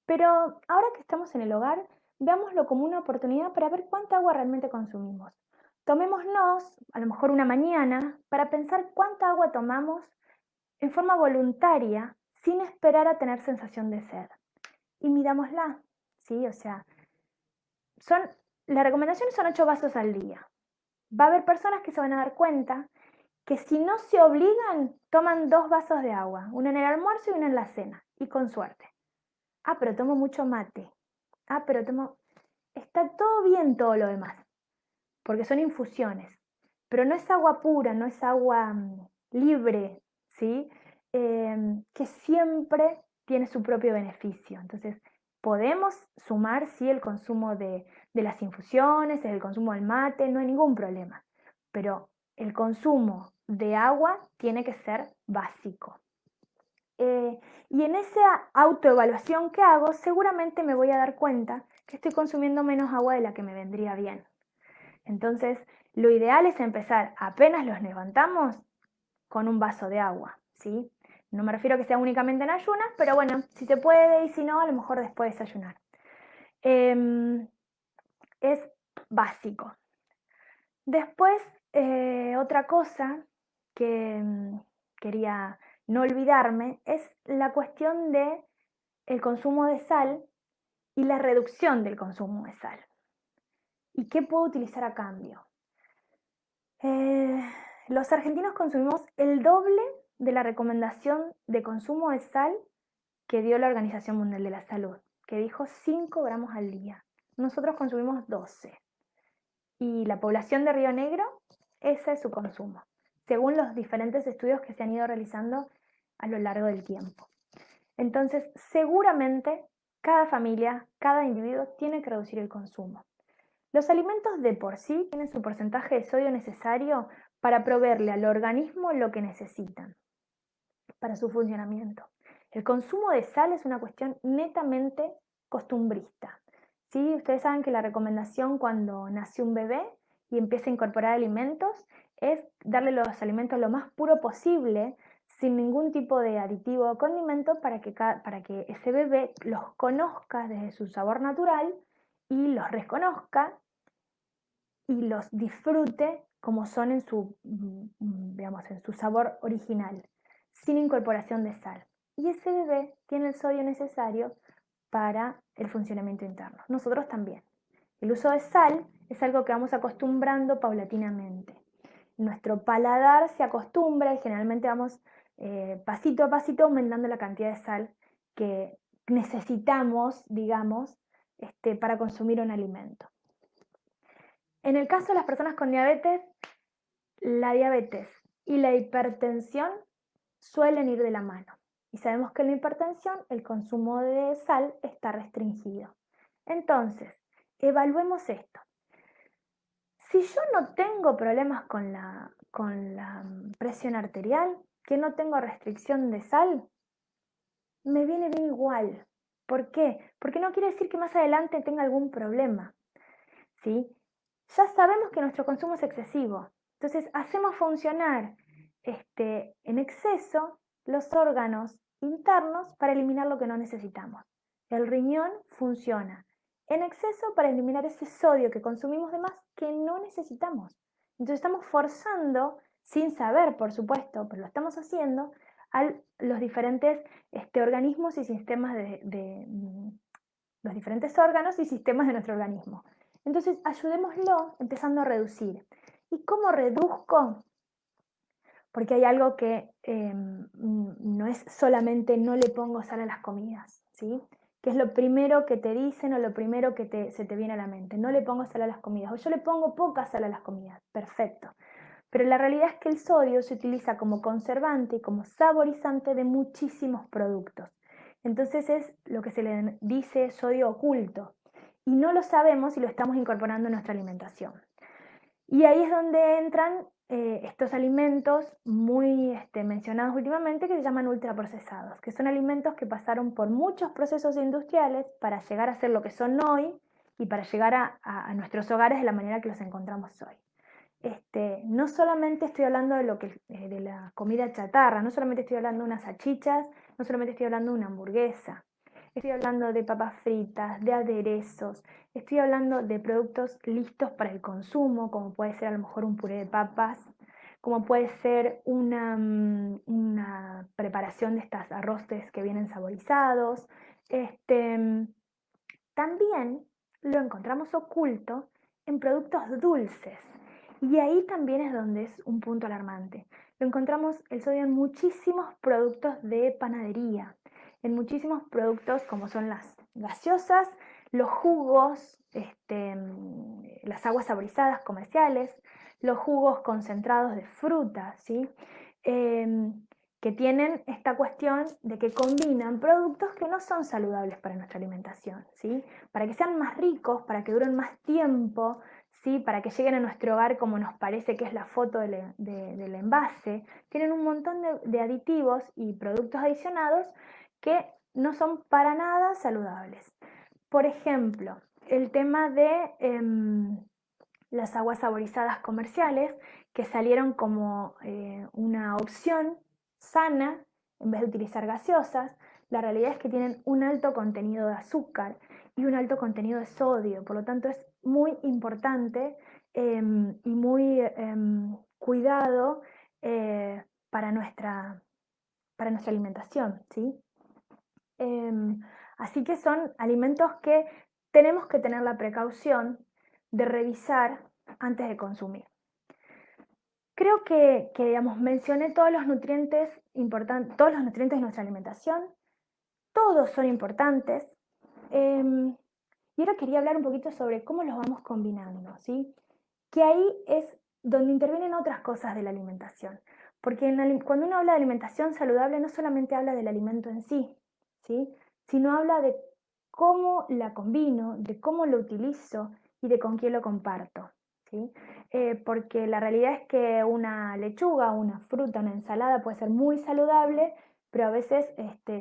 pero ahora que estamos en el hogar, veámoslo como una oportunidad para ver cuánta agua realmente consumimos. Tomémonos a lo mejor una mañana para pensar cuánta agua tomamos en forma voluntaria sin esperar a tener sensación de sed. Y midámosla, ¿sí? O sea, las recomendaciones son 8 vasos al día. Va a haber personas que se van a dar cuenta que si no se obligan, toman 2 vasos de agua, uno en el almuerzo y uno en la cena, y con suerte. Ah, pero tomo mucho mate. Ah, pero tomo... Está todo bien todo lo demás, porque son infusiones, pero no es agua pura, no es agua libre, ¿sí? Que siempre tiene su propio beneficio. Entonces, podemos sumar, sí, el consumo de las infusiones, el consumo del mate, no hay ningún problema, pero el consumo de agua tiene que ser básico. Y en esa autoevaluación que hago, seguramente me voy a dar cuenta que estoy consumiendo menos agua de la que me vendría bien. Entonces, lo ideal es empezar apenas los levantamos con un vaso de agua, ¿sí? No me refiero a que sea únicamente en ayunas, pero bueno, si se puede y si no, a lo mejor después de desayunar. Es básico. Después, otra cosa que quería no olvidarme es la cuestión de el consumo de sal y la reducción del consumo de sal. ¿Y qué puedo utilizar a cambio? Los argentinos consumimos el doble de la recomendación de consumo de sal que dio la Organización Mundial de la Salud, que dijo 5 gramos al día. Nosotros consumimos 12. Y la población de Río Negro ese es su consumo, según los diferentes estudios que se han ido realizando a lo largo del tiempo. Entonces, seguramente cada familia, cada individuo tiene que reducir el consumo. Los alimentos de por sí tienen su porcentaje de sodio necesario para proveerle al organismo lo que necesitan para su funcionamiento. El consumo de sal es una cuestión netamente costumbrista. ¿Sí? Ustedes saben que la recomendación cuando nace un bebé y empieza a incorporar alimentos es darle los alimentos lo más puro posible, sin ningún tipo de aditivo o condimento, para que ese bebé los conozca desde su sabor natural y los reconozca y los disfrute como son en su, digamos, en su sabor original, sin incorporación de sal. Y ese bebé tiene el sodio necesario para el funcionamiento interno. Nosotros también. El uso de sal es algo que vamos acostumbrando paulatinamente. Nuestro paladar se acostumbra y generalmente vamos pasito a pasito aumentando la cantidad de sal que necesitamos, digamos, para consumir un alimento. En el caso de las personas con diabetes, la diabetes y la hipertensión suelen ir de la mano. Y sabemos que en la hipertensión el consumo de sal está restringido. Entonces, evaluemos esto. Si yo no tengo problemas con la presión arterial, que no tengo restricción de sal, me viene bien igual. ¿Por qué? Porque no quiere decir que más adelante tenga algún problema. ¿Sí? Ya sabemos que nuestro consumo es excesivo. Entonces hacemos funcionar en exceso los órganos internos para eliminar lo que no necesitamos. El riñón funciona en exceso para eliminar ese sodio que consumimos de más que no necesitamos. Entonces estamos forzando, sin saber por supuesto, pero lo estamos haciendo, a los diferentes organismos y sistemas los diferentes órganos y sistemas de nuestro organismo. Entonces, ayudémoslo empezando a reducir. ¿Y cómo reduzco? Porque hay algo que no es solamente no le pongo sal a las comidas, ¿sí? Que es lo primero que te dicen o lo primero que se te viene a la mente. No le pongo sal a las comidas o yo le pongo poca sal a las comidas. Perfecto. Pero la realidad es que el sodio se utiliza como conservante y como saborizante de muchísimos productos. Entonces es lo que se le dice sodio oculto. Y no lo sabemos y lo estamos incorporando en nuestra alimentación. Y ahí es donde entran estos alimentos muy mencionados últimamente que se llaman ultraprocesados, que son alimentos que pasaron por muchos procesos industriales para llegar a ser lo que son hoy y para llegar a nuestros hogares de la manera que los encontramos hoy. No solamente estoy hablando de la comida chatarra, no solamente estoy hablando de unas salchichas, no solamente estoy hablando de una hamburguesa, estoy hablando de papas fritas, de aderezos, estoy hablando de productos listos para el consumo, como puede ser a lo mejor un puré de papas, como puede ser una preparación de estas arroces que vienen saborizados. También lo encontramos oculto en productos dulces. Y ahí también es donde es un punto alarmante. Lo encontramos el sodio en muchísimos productos de panadería, en muchísimos productos como son las gaseosas, los jugos, las aguas saborizadas comerciales, los jugos concentrados de fruta, ¿sí? Que tienen esta cuestión de que combinan productos que no son saludables para nuestra alimentación, ¿sí? Para que sean más ricos, para que duren más tiempo, ¿sí? Para que lleguen a nuestro hogar como nos parece que es la foto del envase, tienen un montón de aditivos y productos adicionados que no son para nada saludables. Por ejemplo, el tema de las aguas saborizadas comerciales que salieron como una opción sana en vez de utilizar gaseosas. La realidad es que tienen un alto contenido de azúcar y un alto contenido de sodio, por lo tanto es muy importante y muy cuidado para nuestra alimentación, ¿sí? Así que son alimentos que tenemos que tener la precaución de revisar antes de consumir. Creo que digamos, mencioné todos los nutrientes todos los nutrientes de nuestra alimentación, todos son importantes. Y ahora quería hablar un poquito sobre cómo los vamos combinando, ¿sí? Que ahí es donde intervienen otras cosas de la alimentación. Porque cuando uno habla de alimentación saludable no solamente habla del alimento en sí, ¿sí? Sino habla de cómo la combino, de cómo lo utilizo y de con quién lo comparto, ¿sí? Porque la realidad es que una lechuga, una fruta, una ensalada puede ser muy saludable, pero a veces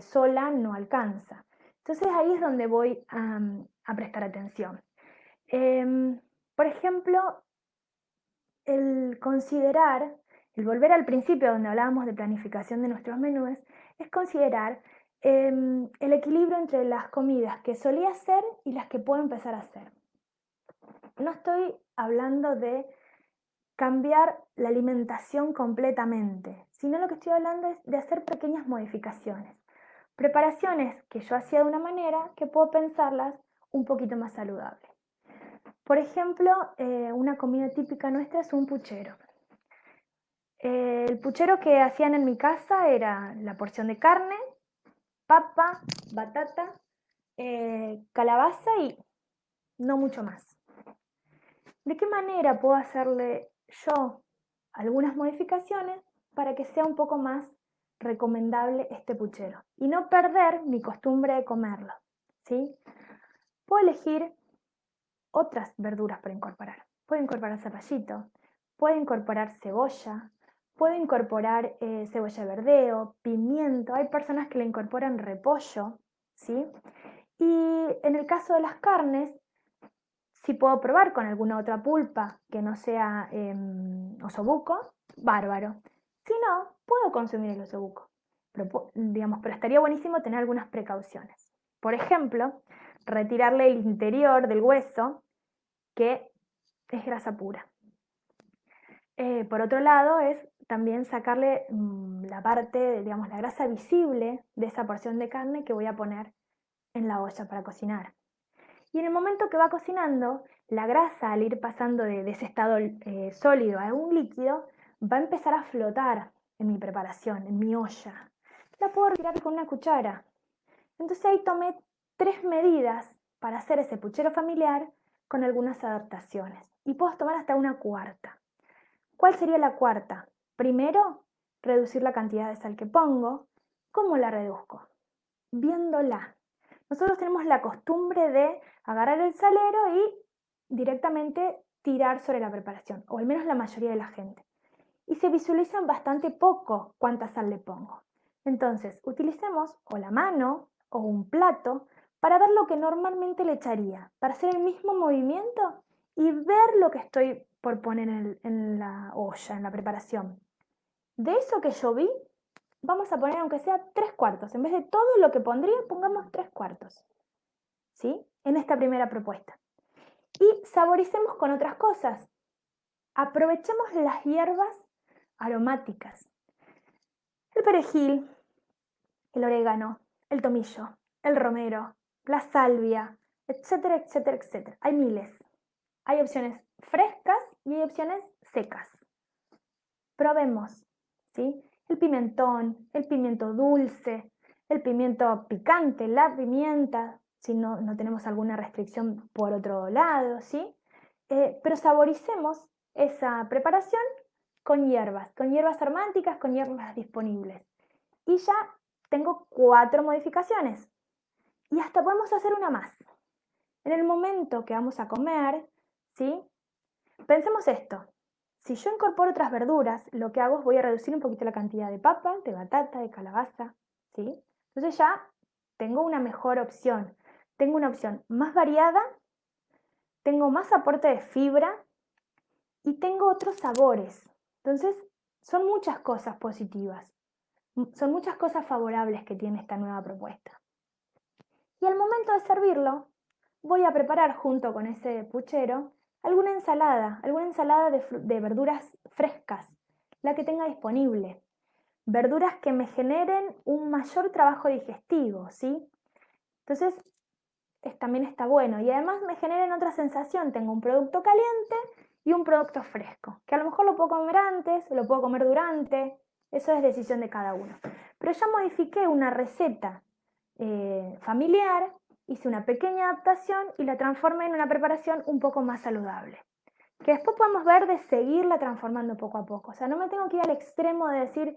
sola no alcanza. Entonces ahí es donde voy a prestar atención. Por ejemplo, el considerar, el volver al principio donde hablábamos de planificación de nuestros menús, es considerar el equilibrio entre las comidas que solía hacer y las que puedo empezar a hacer. No estoy hablando de cambiar la alimentación completamente, sino lo que estoy hablando es de hacer pequeñas modificaciones. Preparaciones que yo hacía de una manera que puedo pensarlas un poquito más saludable. Por ejemplo, una comida típica nuestra es un puchero. El puchero que hacían en mi casa era la porción de carne, papa, batata, calabaza y no mucho más. ¿De qué manera puedo hacerle yo algunas modificaciones para que sea un poco más recomendable este puchero y no perder mi costumbre de comerlo? ¿Sí? Puedo elegir otras verduras para incorporar. Puedo incorporar zapallito, puedo incorporar cebolla, puedo incorporar cebolla de verdeo, pimiento. Hay personas que le incorporan repollo, ¿sí? Y en el caso de las carnes, si puedo probar con alguna otra pulpa que no sea osobuco, bárbaro. Si no, puedo consumir el osobuco. Pero, pero estaría buenísimo tener algunas precauciones. Por ejemplo, retirarle el interior del hueso, que es grasa pura. Por otro lado, es también sacarle la parte, digamos, la grasa visible de esa porción de carne que voy a poner en la olla para cocinar. Y en el momento que va cocinando, la grasa, al ir pasando de ese estado sólido a un líquido, va a empezar a flotar en mi preparación, en mi olla. La puedo retirar con una cuchara. Entonces ahí tomé 3 medidas para hacer ese puchero familiar con algunas adaptaciones. Y puedo tomar hasta una cuarta. ¿Cuál sería la cuarta? Primero, reducir la cantidad de sal que pongo. ¿Cómo la reduzco? Viéndola. Nosotros tenemos la costumbre de agarrar el salero y directamente tirar sobre la preparación, o al menos la mayoría de la gente. Y se visualizan bastante poco cuánta sal le pongo. Entonces, utilicemos o la mano o un plato para ver lo que normalmente le echaría, para hacer el mismo movimiento y ver lo que estoy por poner en la olla, en la preparación. De eso que yo vi, vamos a poner aunque sea 3/4. En vez de todo lo que pondría, pongamos 3/4. ¿Sí? En esta primera propuesta. Y saboricemos con otras cosas. Aprovechemos las hierbas aromáticas. El perejil, el orégano, el tomillo, el romero, la salvia, etcétera, etcétera, etcétera. Hay miles. Hay opciones frescas y hay opciones secas. Probemos, ¿sí? El pimiento dulce, el pimiento picante, la pimienta, si no tenemos alguna restricción por otro lado, ¿sí? Pero saboricemos esa preparación con hierbas aromáticas, con hierbas disponibles. Y ya tengo 4 modificaciones. Y hasta podemos hacer una más. En el momento que vamos a comer, ¿sí? Pensemos esto. Si yo incorporo otras verduras, lo que hago es voy a reducir un poquito la cantidad de papa, de batata, de calabaza, ¿sí? Entonces ya tengo una mejor opción. Tengo una opción más variada, tengo más aporte de fibra y tengo otros sabores. Entonces, son muchas cosas positivas, son muchas cosas favorables que tiene esta nueva propuesta. Y al momento de servirlo, voy a preparar junto con ese puchero alguna ensalada de verduras frescas, la que tenga disponible. Verduras que me generen un mayor trabajo digestivo, ¿sí? Entonces, también está bueno. Y además me generan otra sensación. Tengo un producto caliente y un producto fresco, que a lo mejor lo puedo comer antes, lo puedo comer durante. Eso es decisión de cada uno. Pero ya modifiqué una receta familiar, hice una pequeña adaptación y la transformé en una preparación un poco más saludable. que después podemos ver de seguirla transformando poco a poco. O sea, no me tengo que ir al extremo de decir,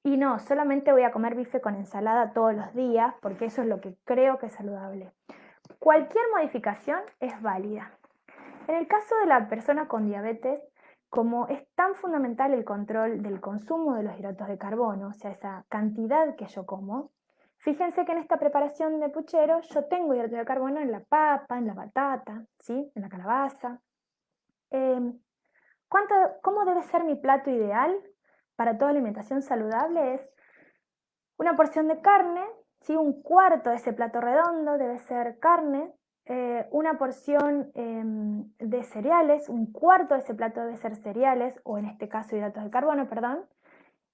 y no, solamente voy a comer bife con ensalada todos los días, porque eso es lo que creo que es saludable. Cualquier modificación es válida. En el caso de la persona con diabetes, como es tan fundamental el control del consumo de los hidratos de carbono, o sea, esa cantidad que yo como, fíjense que en esta preparación de puchero yo tengo hidratos de carbono en la papa, en la batata, ¿sí? En la calabaza. Eh, ¿Cómo debe ser mi plato ideal para toda alimentación saludable? Es una porción de carne, ¿sí? Un cuarto de ese plato redondo debe ser carne, una porción de cereales, un cuarto de ese plato debe ser cereales, o en este caso hidratos de carbono, perdón,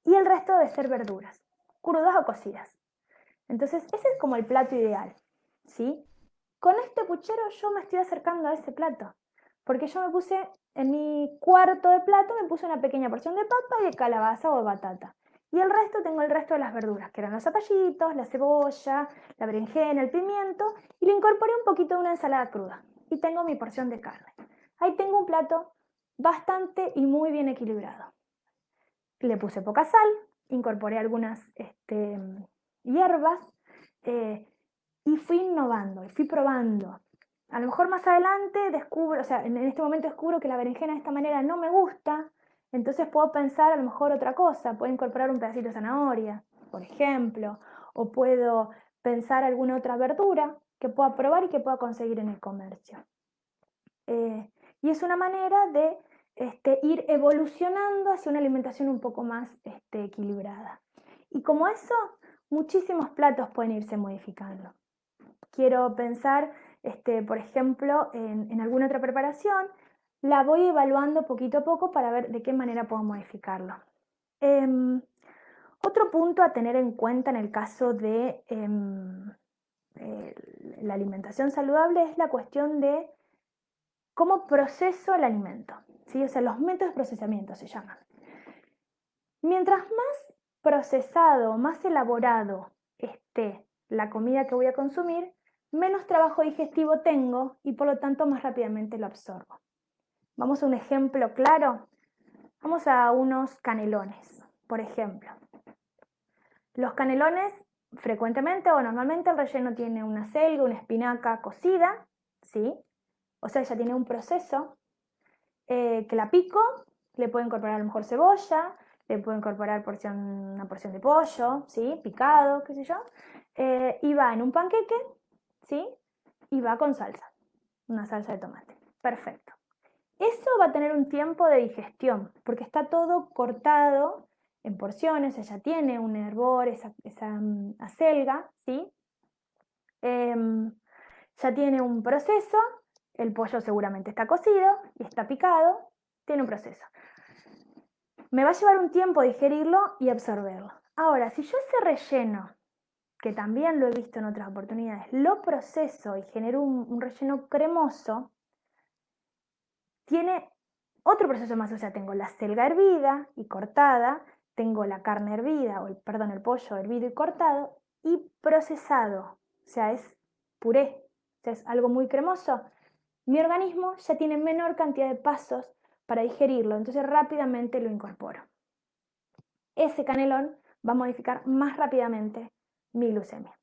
y el resto debe ser verduras, crudas o cocidas. Entonces, ese es como el plato ideal, ¿sí? Con este puchero yo me estoy acercando a ese plato, porque yo me puse, en mi cuarto de plato, me puse una pequeña porción de papa y de calabaza o de batata. Y el resto tengo el resto de las verduras, que eran los zapallitos, la cebolla, la berenjena, el pimiento, y le incorporé un poquito de una ensalada cruda. Y tengo mi porción de carne. Ahí tengo un plato bastante y muy bien equilibrado. Le puse poca sal, incorporé algunas hierbas y fui innovando y fui probando. A lo mejor más adelante descubro, o sea, en este momento descubro que la berenjena de esta manera no me gusta, entonces puedo pensar a lo mejor otra cosa, puedo incorporar un pedacito de zanahoria, por ejemplo, o puedo pensar alguna otra verdura que pueda probar y que pueda conseguir en el comercio. Y es una manera de ir evolucionando hacia una alimentación un poco más equilibrada. Y como eso, muchísimos platos pueden irse modificando. Quiero pensar, por ejemplo, en alguna otra preparación, la voy evaluando poquito a poco para ver de qué manera puedo modificarlo. Otro punto a tener en cuenta en el caso de la alimentación saludable es la cuestión de cómo proceso el alimento, ¿sí? O sea, los métodos de procesamiento se llaman. Mientras más procesado, más elaborado esté la comida que voy a consumir, menos trabajo digestivo tengo y por lo tanto más rápidamente lo absorbo. Vamos a un ejemplo claro. Vamos a unos canelones, por ejemplo. Los canelones, frecuentemente o normalmente el relleno tiene una selga, una espinaca cocida, ¿sí? O sea, ya tiene un proceso que la pico, le puedo incorporar a lo mejor cebolla, le puedo incorporar una porción de pollo, ¿sí? Picado, qué sé yo, y va en un panqueque, ¿sí? Y va con salsa, una salsa de tomate. Perfecto. Eso va a tener un tiempo de digestión, porque está todo cortado en porciones, ella tiene un hervor, esa acelga, ¿sí? Ya tiene un proceso, el pollo seguramente está cocido y está picado, tiene un proceso. Me va a llevar un tiempo digerirlo y absorberlo. Ahora, si yo ese relleno, que también lo he visto en otras oportunidades, lo proceso y genero un relleno cremoso, tiene otro proceso más, o sea, tengo la selga hervida y cortada, tengo la carne hervida, perdón, el pollo hervido y cortado, y procesado, o sea, es puré, o sea, es algo muy cremoso. Mi organismo ya tiene menor cantidad de pasos para digerirlo, entonces rápidamente lo incorporo. Ese canelón va a modificar más rápidamente mi glucemia.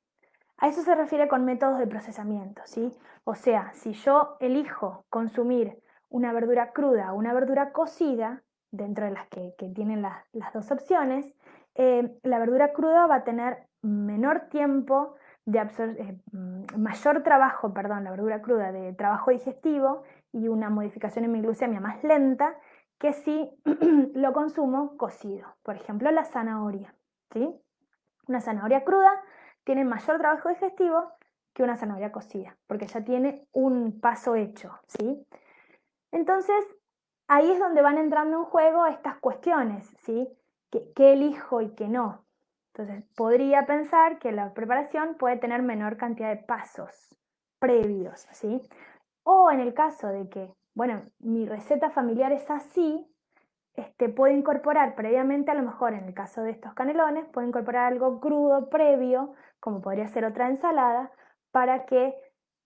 A eso se refiere con métodos de procesamiento, ¿sí? O sea, si yo elijo consumir una verdura cruda o una verdura cocida, dentro de las que tienen las dos opciones, la verdura cruda va a tener menor tiempo de mayor trabajo, perdón, la verdura cruda de trabajo digestivo y una modificación en mi glucemia más lenta que si lo consumo cocido. Por ejemplo, la zanahoria, ¿sí? Una zanahoria cruda tiene mayor trabajo digestivo que una zanahoria cocida, porque ya tiene un paso hecho, ¿sí? Entonces, ahí es donde van entrando en juego estas cuestiones, ¿sí? ¿Qué elijo y qué no? Entonces, podría pensar que la preparación puede tener menor cantidad de pasos previos, ¿sí? O en el caso de que, bueno, mi receta familiar es así, puedo incorporar previamente, a lo mejor en el caso de estos canelones, puedo incorporar algo crudo previo, como podría ser otra ensalada, para que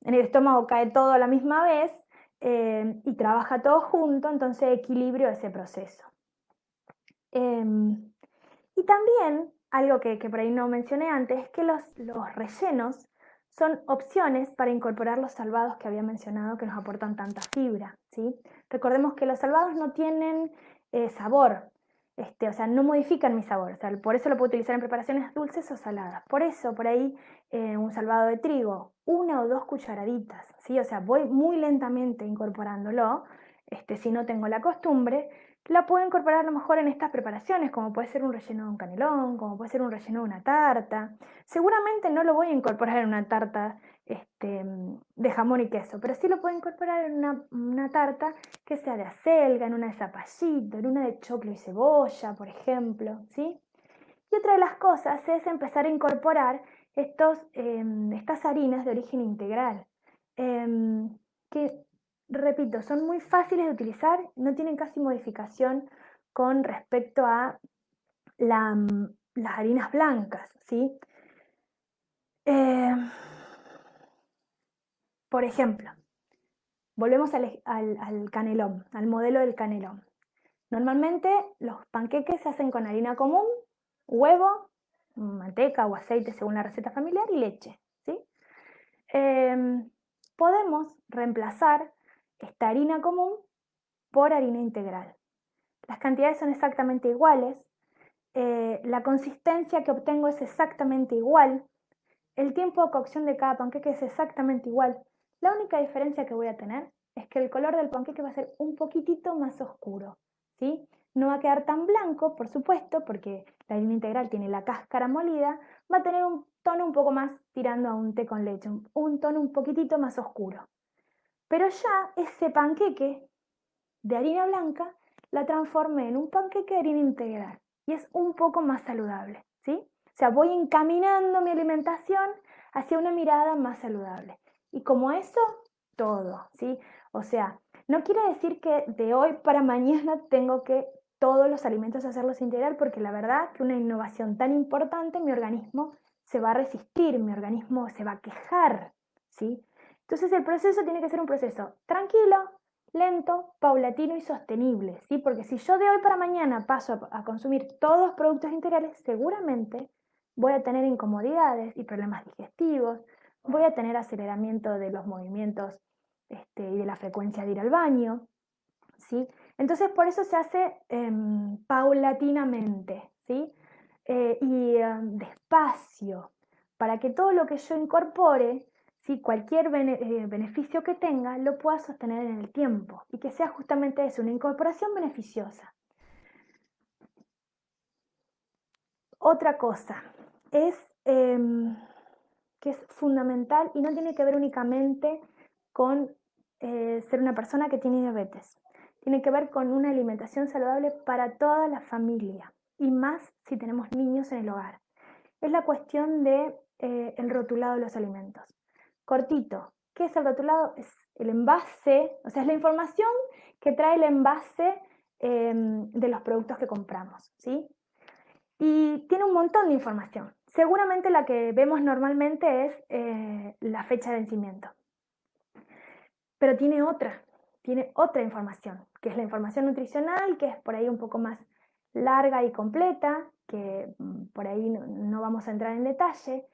en el estómago cae todo a la misma vez y trabaja todo junto, entonces equilibrio ese proceso. Y también, algo que por ahí no mencioné antes, es que los rellenos son opciones para incorporar los salvados que había mencionado que nos aportan tanta fibra, ¿sí? Recordemos que los salvados no tienen sabor, o sea, no modifican mi sabor, o sea, por eso lo puedo utilizar en preparaciones dulces o saladas. Por eso, por ahí, un salvado de trigo, 1 o 2 cucharaditas, ¿sí? O sea, voy muy lentamente incorporándolo, si no tengo la costumbre, la puedo incorporar a lo mejor en estas preparaciones, como puede ser un relleno de un canelón, como puede ser un relleno de una tarta. Seguramente no lo voy a incorporar en una tarta de jamón y queso, pero sí lo puedo incorporar en una tarta que sea de acelga, en una de zapallito, en una de choclo y cebolla, por ejemplo, ¿sí? Y otra de las cosas es empezar a incorporar estas harinas de origen integral, que, repito, son muy fáciles de utilizar, no tienen casi modificación con respecto a las harinas blancas, ¿sí? Por ejemplo, volvemos al canelón, al modelo del canelón. Normalmente los panqueques se hacen con harina común, huevo, manteca o aceite según la receta familiar y leche, ¿sí? Podemos reemplazar esta harina común por harina integral. Las cantidades son exactamente iguales, la consistencia que obtengo es exactamente igual, el tiempo de cocción de cada panqueque es exactamente igual. La única diferencia que voy a tener es que el color del panqueque va a ser un poquitito más oscuro, ¿sí? No va a quedar tan blanco, por supuesto, porque la harina integral tiene la cáscara molida, va a tener un tono un poco más tirando a un té con leche, un tono un poquitito más oscuro. Pero ya ese panqueque de harina blanca la transformé en un panqueque de harina integral y es un poco más saludable, ¿sí? O sea, voy encaminando mi alimentación hacia una mirada más saludable. Y como eso, todo, ¿sí? O sea, no quiere decir que de hoy para mañana tengo que todos los alimentos hacerlos integral, porque la verdad que una innovación tan importante, mi organismo se va a resistir, mi organismo se va a quejar, ¿sí? Entonces el proceso tiene que ser un proceso tranquilo, lento, paulatino y sostenible, ¿sí? Porque si yo de hoy para mañana paso a consumir todos los productos integrales, seguramente voy a tener incomodidades y problemas digestivos, voy a tener aceleramiento de los movimientos y de la frecuencia de ir al baño, ¿sí? Entonces por eso se hace paulatinamente, ¿sí? Y despacio, para que todo lo que yo incorpore, ¿sí? Cualquier beneficio que tenga, lo pueda sostener en el tiempo y que sea justamente eso, una incorporación beneficiosa. Otra cosa es que es fundamental y no tiene que ver únicamente con ser una persona que tiene diabetes. Tiene que ver con una alimentación saludable para toda la familia y más si tenemos niños en el hogar. Es la cuestión de el rotulado de los alimentos. Cortito, ¿qué es el rotulado? Es el envase, o sea, es la información que trae el envase de los productos que compramos, ¿sí? Y tiene un montón de información. Seguramente la que vemos normalmente es la fecha de vencimiento. Pero tiene otra información, que es la información nutricional, que es por ahí un poco más larga y completa, que por ahí no vamos a entrar en detalle,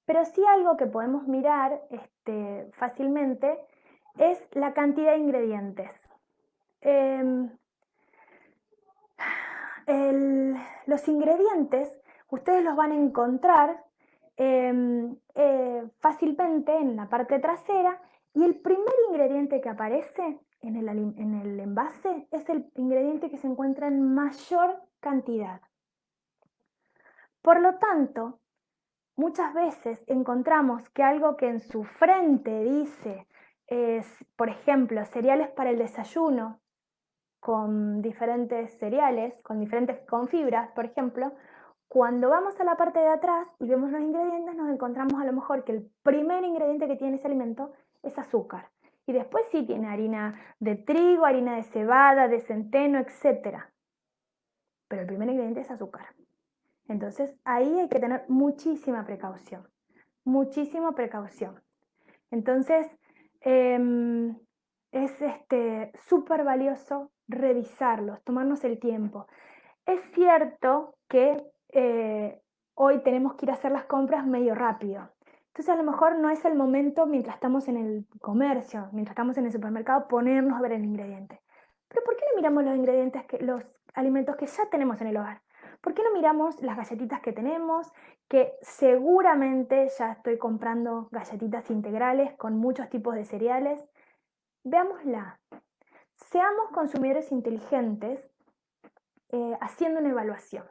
pero sí algo que podemos mirar fácilmente es la cantidad de ingredientes. Los ingredientes ustedes los van a encontrar fácilmente en la parte trasera y el primer ingrediente que aparece en el envase es el ingrediente que se encuentra en mayor cantidad. Por lo tanto, muchas veces encontramos que algo que en su frente dice, por ejemplo, cereales para el desayuno, con diferentes cereales, con fibras, por ejemplo, cuando vamos a la parte de atrás y vemos los ingredientes, nos encontramos a lo mejor que el primer ingrediente que tiene ese alimento es azúcar. Y después sí tiene harina de trigo, harina de cebada, de centeno, etc. Pero el primer ingrediente es azúcar. Entonces ahí hay que tener muchísima precaución. Muchísima precaución. Entonces, es súper valioso revisarlos, tomarnos el tiempo. Es cierto que hoy tenemos que ir a hacer las compras medio rápido. Entonces a lo mejor no es el momento mientras estamos en el comercio, mientras estamos en el supermercado, ponernos a ver el ingrediente. Pero ¿por qué no miramos los ingredientes, los alimentos que ya tenemos en el hogar? ¿Por qué no miramos las galletitas que tenemos? Que seguramente ya estoy comprando galletitas integrales con muchos tipos de cereales. Veámosla. Seamos consumidores inteligentes haciendo una evaluación.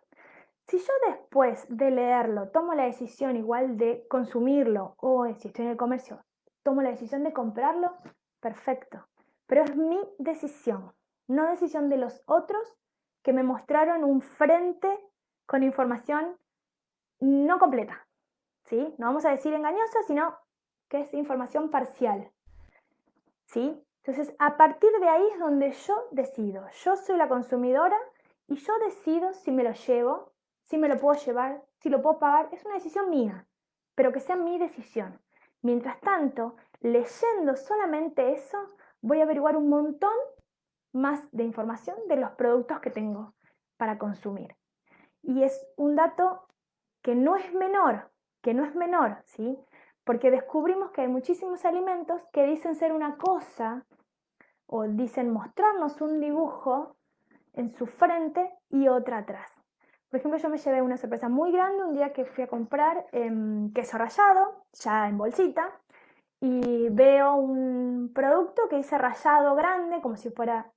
Si yo después de leerlo tomo la decisión igual de consumirlo o si estoy en el comercio, tomo la decisión de comprarlo, perfecto. Pero es mi decisión, no decisión de los otros que me mostraron un frente con información no completa. ¿Sí? No vamos a decir engañosa, sino que es información parcial. ¿Sí? Entonces, a partir de ahí es donde yo decido. Yo soy la consumidora y yo decido si me lo llevo, si me lo puedo llevar, si lo puedo pagar. Es una decisión mía, pero que sea mi decisión. Mientras tanto, leyendo solamente eso, voy a averiguar un montón más de información de los productos que tengo para consumir. Y es un dato que no es menor, ¿sí? Porque descubrimos que hay muchísimos alimentos que dicen ser una cosa o dicen mostrarnos un dibujo en su frente y otra atrás. Por ejemplo, yo me llevé una sorpresa muy grande un día que fui a comprar queso rallado, ya en bolsita, y veo un producto que dice rallado grande, como si fuera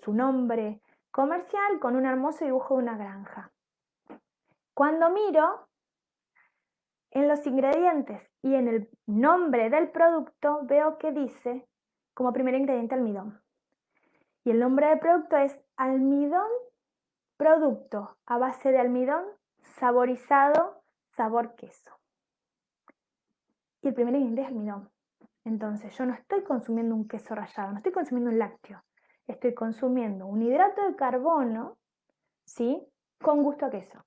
su nombre comercial, con un hermoso dibujo de una granja. Cuando miro en los ingredientes y en el nombre del producto, veo que dice como primer ingrediente almidón. Y el nombre del producto es almidón, producto a base de almidón, saborizado, sabor queso. Y el primer ingrediente es almidón. Entonces yo no estoy consumiendo un queso rallado, no estoy consumiendo un lácteo. Estoy consumiendo un hidrato de carbono, ¿sí? Con gusto a queso.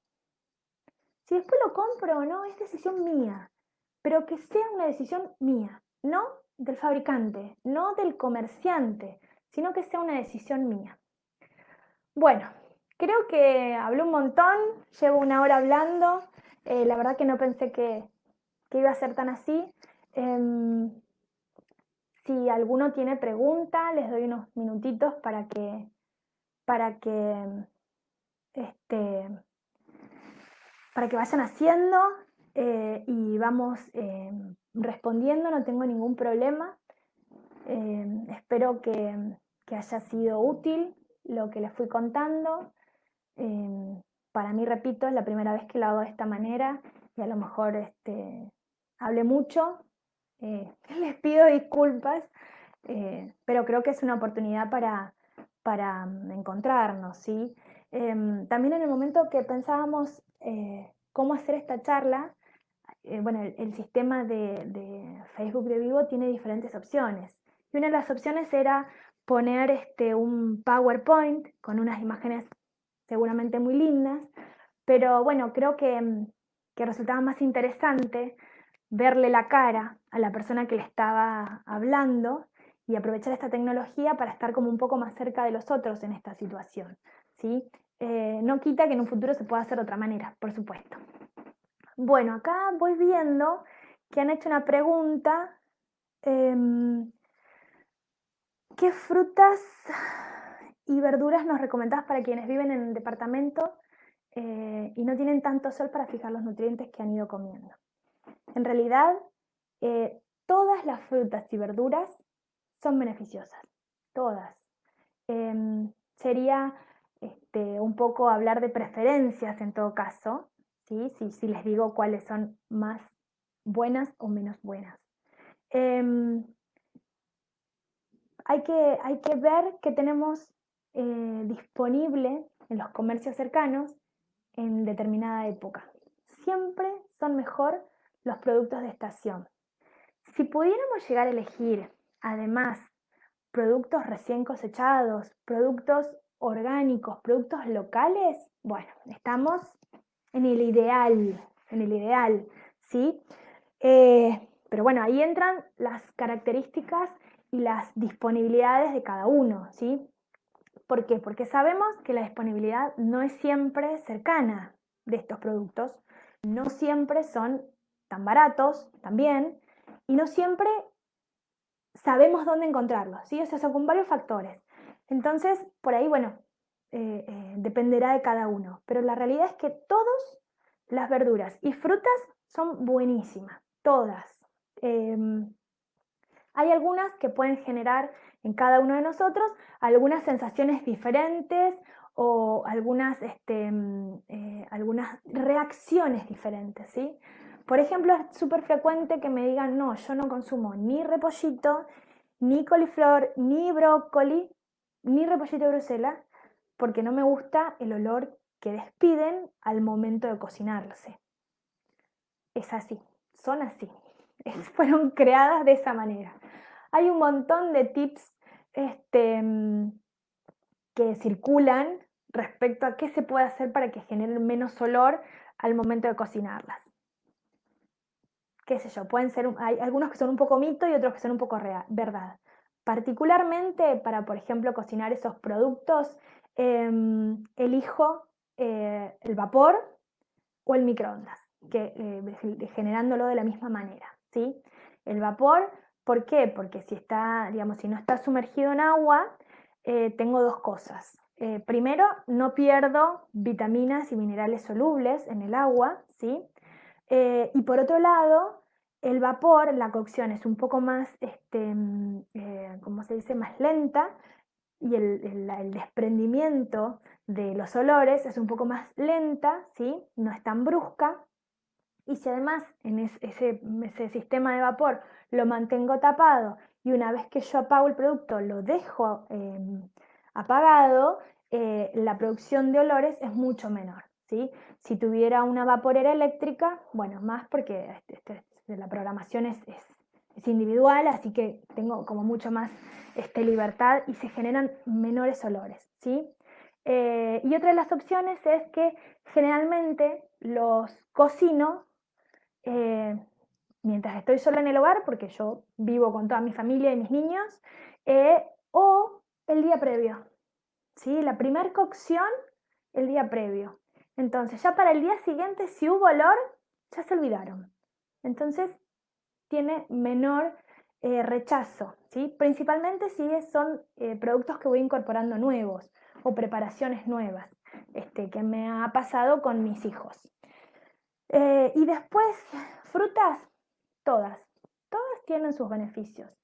Si después lo compro o no, es decisión mía, pero que sea una decisión mía, no del fabricante, no del comerciante, sino que sea una decisión mía. Bueno, creo que hablé un montón, llevo una hora hablando, la verdad que no pensé que iba a ser tan así. Si alguno tiene pregunta, les doy unos minutitos para que, este, para que vayan haciendo y vamos respondiendo, no tengo ningún problema. Espero que haya sido útil lo que les fui contando. Para mí, repito, es la primera vez que lo hago de esta manera y a lo mejor hablé mucho. Les pido disculpas, pero creo que es una oportunidad para encontrarnos, ¿sí? También en el momento que pensábamos cómo hacer esta charla, bueno, el sistema de Facebook de Vivo tiene diferentes opciones. Y una de las opciones era poner un PowerPoint con unas imágenes seguramente muy lindas, pero bueno, creo que resultaba más interesante verle la cara a la persona que le estaba hablando y aprovechar esta tecnología para estar como un poco más cerca de los otros en esta situación, ¿sí? No quita que en un futuro se pueda hacer de otra manera, por supuesto. Bueno, acá voy viendo que han hecho una pregunta. ¿Qué frutas y verduras nos recomendás para quienes viven en el departamento y no tienen tanto sol para fijar los nutrientes que han ido comiendo? En realidad, todas las frutas y verduras son beneficiosas, todas. Sería un poco hablar de preferencias en todo caso, ¿sí? Si les digo cuáles son más buenas o menos buenas. Hay que ver qué tenemos disponible en los comercios cercanos en determinada época. Siempre son mejor los productos de estación. Si pudiéramos llegar a elegir, además, productos recién cosechados, productos orgánicos, productos locales, bueno, estamos en el ideal, ¿sí? Pero bueno, ahí entran las características las disponibilidades de cada uno, ¿sí? ¿Por qué? Porque sabemos que la disponibilidad no es siempre cercana de estos productos, no siempre son tan baratos también, y no siempre sabemos dónde encontrarlos, ¿sí? O sea, son con varios factores. Entonces, por ahí, bueno, dependerá de cada uno. Pero la realidad es que todas las verduras y frutas son buenísimas, todas. Hay algunas que pueden generar en cada uno de nosotros algunas sensaciones diferentes o algunas reacciones diferentes, ¿sí? Por ejemplo, es súper frecuente que me digan, no, yo no consumo ni repollito, ni coliflor, ni brócoli, ni repollito de Bruselas, porque no me gusta el olor que despiden al momento de cocinarse. Es así, son así, fueron creadas de esa manera. Hay un montón de tips que circulan respecto a qué se puede hacer para que generen menos olor al momento de cocinarlas. Qué sé yo, hay algunos que son un poco mito y otros que son un poco verdad. Particularmente para, por ejemplo, cocinar esos productos, elijo el vapor o el microondas, generándolo de la misma manera, ¿sí? El vapor, ¿por qué? Porque si no está sumergido en agua, tengo dos cosas. Primero, no pierdo vitaminas y minerales solubles en el agua, ¿sí? Y por otro lado, el vapor, la cocción es un poco más, ¿cómo se dice?, más lenta, y el desprendimiento de los olores es un poco más lenta, ¿sí? No es tan brusca. Y si además en ese sistema de vapor lo mantengo tapado y una vez que yo apago el producto lo dejo apagado, la producción de olores es mucho menor, ¿sí? Si tuviera una vaporera eléctrica, bueno, más porque la programación es individual, así que tengo como mucho más libertad y se generan menores olores, ¿sí? Y otra de las opciones es que generalmente los cocino eh, mientras estoy sola en el hogar, porque yo vivo con toda mi familia y mis niños, o el día previo, ¿sí? La primer cocción, el día previo. Entonces, ya para el día siguiente, si hubo olor, ya se olvidaron. Entonces, tiene menor rechazo, ¿sí? Principalmente si son productos que voy incorporando nuevos o preparaciones nuevas, que me ha pasado con mis hijos. Y después, frutas, todas, todas tienen sus beneficios.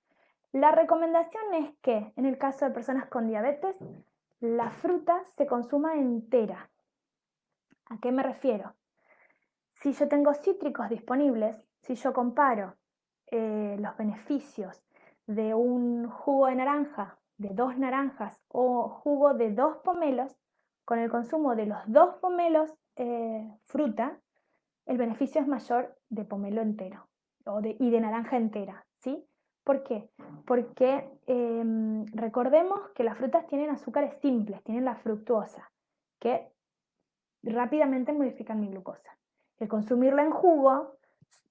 La recomendación es que en el caso de personas con diabetes, la fruta se consuma entera. ¿A qué me refiero? Si yo tengo cítricos disponibles, si yo comparo los beneficios de un jugo de naranja, de 2 naranjas y jugo de 2 pomelos, con el consumo de los 2 pomelos fruta, el beneficio es mayor de pomelo entero y de naranja entera, ¿sí? ¿Por qué? Porque recordemos que las frutas tienen azúcares simples, tienen la fructuosa, que rápidamente modifican mi glucosa. El consumirla en jugo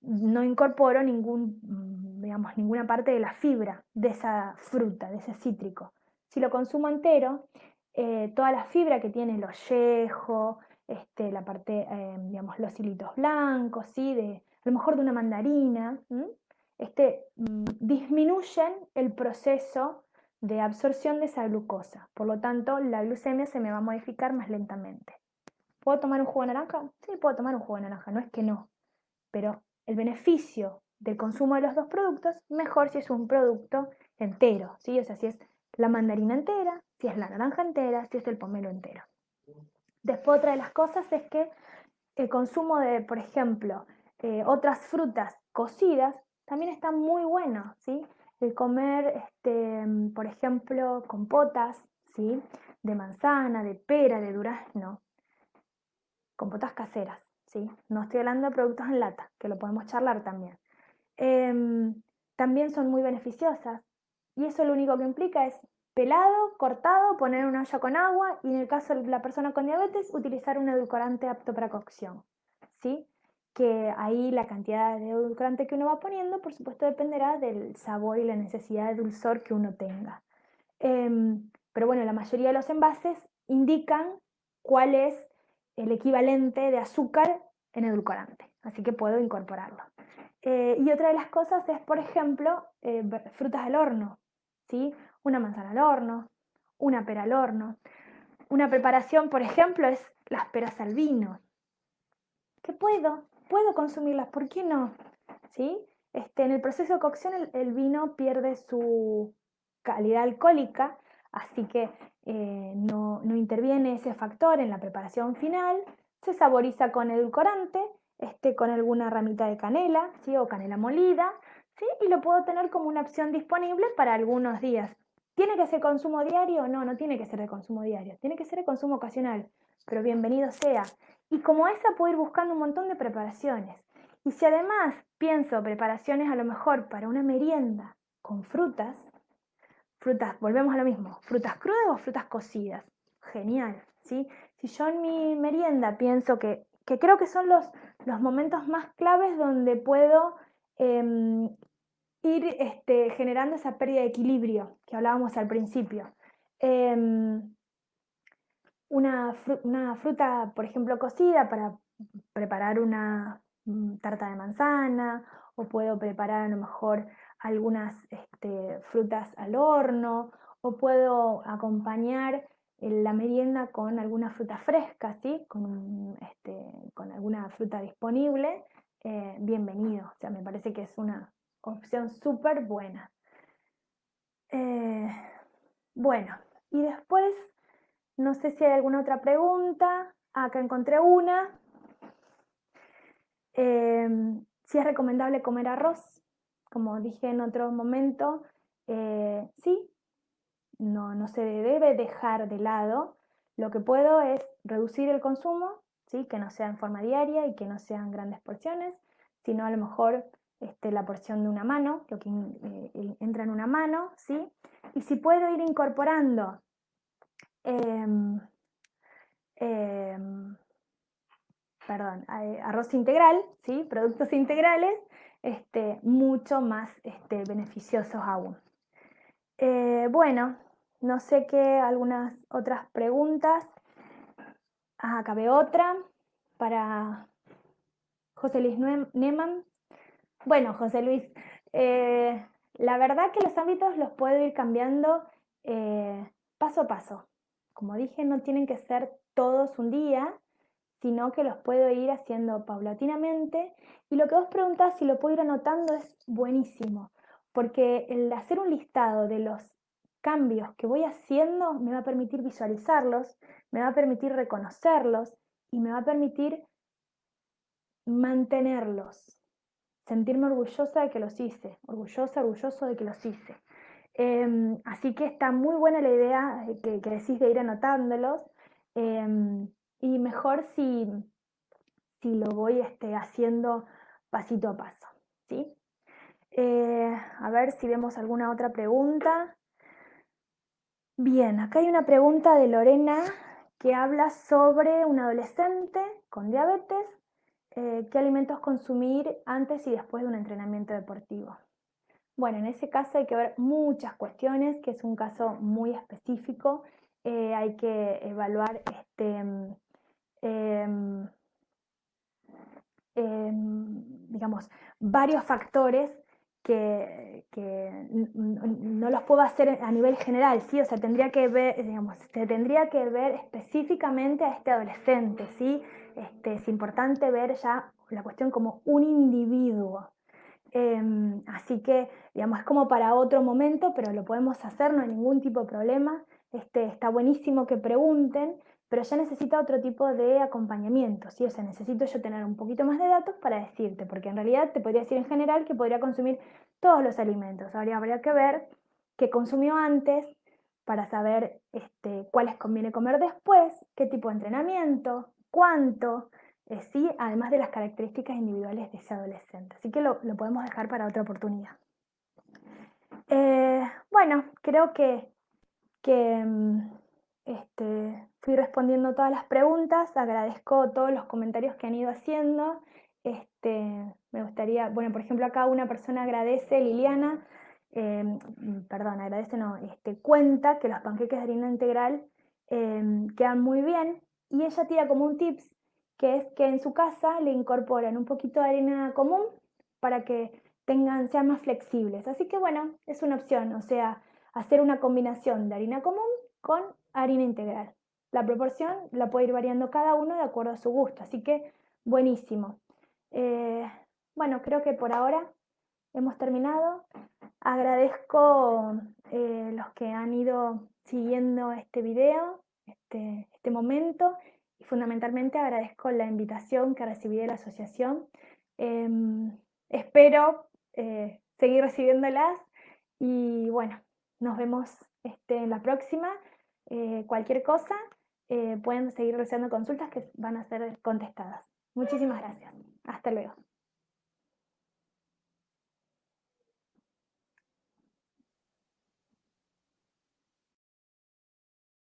no incorporo ninguna parte de la fibra de esa fruta, de ese cítrico. Si lo consumo entero, toda la fibra que tiene el ollejo, la parte, los hilitos blancos, ¿sí? A lo mejor de una mandarina, disminuyen el proceso de absorción de esa glucosa. Por lo tanto, la glucemia se me va a modificar más lentamente. ¿Puedo tomar un jugo de naranja? Sí, puedo tomar un jugo de naranja, no es que no. Pero el beneficio del consumo de los dos productos, mejor si es un producto entero, ¿sí? O sea, si es la mandarina entera, si es la naranja entera, si es el pomelo entero. Después otra de las cosas es que el consumo de, por ejemplo, otras frutas cocidas también está muy bueno, ¿sí? El comer, por ejemplo, compotas, ¿sí? De manzana, de pera, de durazno, compotas caseras, ¿sí? No estoy hablando de productos en lata, que lo podemos charlar también. También son muy beneficiosas y eso lo único que implica es pelado, cortado, poner una olla con agua y en el caso de la persona con diabetes utilizar un edulcorante apto para cocción, ¿sí? que ahí la cantidad de edulcorante que uno va poniendo, por supuesto, dependerá del sabor y la necesidad de dulzor que uno tenga. Pero bueno, la mayoría de los envases indican cuál es el equivalente de azúcar en edulcorante, así que puedo incorporarlo. Y otra de las cosas es, por ejemplo, frutas al horno, ¿sí? Una manzana al horno, una pera al horno. Una preparación, por ejemplo, es las peras al vino. Que puedo consumirlas, ¿por qué no? ¿Sí? En el proceso de cocción el vino pierde su calidad alcohólica, así que no interviene ese factor en la preparación final, se saboriza con edulcorante, con alguna ramita de canela, ¿sí? O canela molida, ¿sí? Y lo puedo tener como una opción disponible para algunos días. ¿Tiene que ser consumo diario? No, no tiene que ser de consumo diario, tiene que ser de consumo ocasional, pero bienvenido sea. Y como esa puedo ir buscando un montón de preparaciones. Y si además pienso preparaciones a lo mejor para una merienda con frutas, volvemos a lo mismo, frutas crudas o frutas cocidas, genial, ¿sí? Si yo en mi merienda pienso que creo que son los momentos más claves donde puedo ir generando esa pérdida de equilibrio que hablábamos al principio. Una fruta, por ejemplo, cocida para preparar una tarta de manzana, o puedo preparar a lo mejor algunas frutas al horno, o puedo acompañar la merienda con alguna fruta fresca, ¿sí? Con alguna fruta disponible, bienvenido. O sea, me parece que es una opción súper buena. Bueno, y después no sé si hay alguna otra pregunta. Acá encontré una. Si es recomendable comer arroz, como dije en otro momento, sí, no se debe dejar de lado. Lo que puedo es reducir el consumo, ¿sí? Que no sea en forma diaria y que no sean grandes porciones, sino a lo mejor la porción de una mano, lo que entra en una mano, ¿sí? Y si puedo ir incorporando arroz integral, ¿sí? Productos integrales, mucho más beneficiosos aún. Bueno, no sé qué, algunas otras preguntas. Acá veo otra para José Luis Neumann. Bueno, José Luis, la verdad que los hábitos los puedo ir cambiando paso a paso. Como dije, no tienen que ser todos un día, sino que los puedo ir haciendo paulatinamente. Y lo que vos preguntás si lo puedo ir anotando es buenísimo, porque el hacer un listado de los cambios que voy haciendo me va a permitir visualizarlos, me va a permitir reconocerlos y me va a permitir mantenerlos, sentirme orgullosa de que los hice, orgulloso de que los hice. Así que está muy buena la idea que decís de ir anotándolos. Y mejor si lo voy haciendo pasito a paso, ¿sí? A ver si vemos alguna otra pregunta. Bien, acá hay una pregunta de Lorena que habla sobre un adolescente con diabetes, qué alimentos consumir antes y después de un entrenamiento deportivo. Bueno, en ese caso hay que ver muchas cuestiones, que es un caso muy específico. Hay que evaluar digamos, varios factores que no los puedo hacer a nivel general, ¿sí? O sea, tendría que ver, digamos, se tendría que ver específicamente a este adolescente, ¿sí? Es importante ver ya la cuestión como un individuo. Así que, digamos, es como para otro momento, pero lo podemos hacer, no hay ningún tipo de problema. Está buenísimo que pregunten, pero ya necesita otro tipo de acompañamiento, ¿sí? O sea, necesito yo tener un poquito más de datos para decirte, porque en realidad te podría decir en general que podría consumir todos los alimentos. Ahora habría que ver qué consumió antes para saber cuáles conviene comer después, qué tipo de entrenamiento, cuánto, sí, además de las características individuales de ese adolescente. Así que lo podemos dejar para otra oportunidad. Bueno, creo que fui respondiendo todas las preguntas, agradezco todos los comentarios que han ido haciendo. me gustaría, bueno, por ejemplo, acá una persona agradece, Liliana, perdón, agradece no, cuenta que los panqueques de harina integral quedan muy bien y ella tira como un tips que es que en su casa le incorporan un poquito de harina común para que sean más flexibles. Así que bueno, es una opción, o sea, hacer una combinación de harina común con harina integral. La proporción la puede ir variando cada uno de acuerdo a su gusto, así que buenísimo. Eh, bueno, creo que por ahora hemos terminado. Agradezco los que han ido siguiendo este video, este momento, y fundamentalmente agradezco la invitación que recibí de la asociación. Espero seguir recibiéndolas y bueno, nos vemos en la próxima. Cualquier cosa, pueden seguir realizando consultas que van a ser contestadas. Muchísimas gracias. Hasta luego.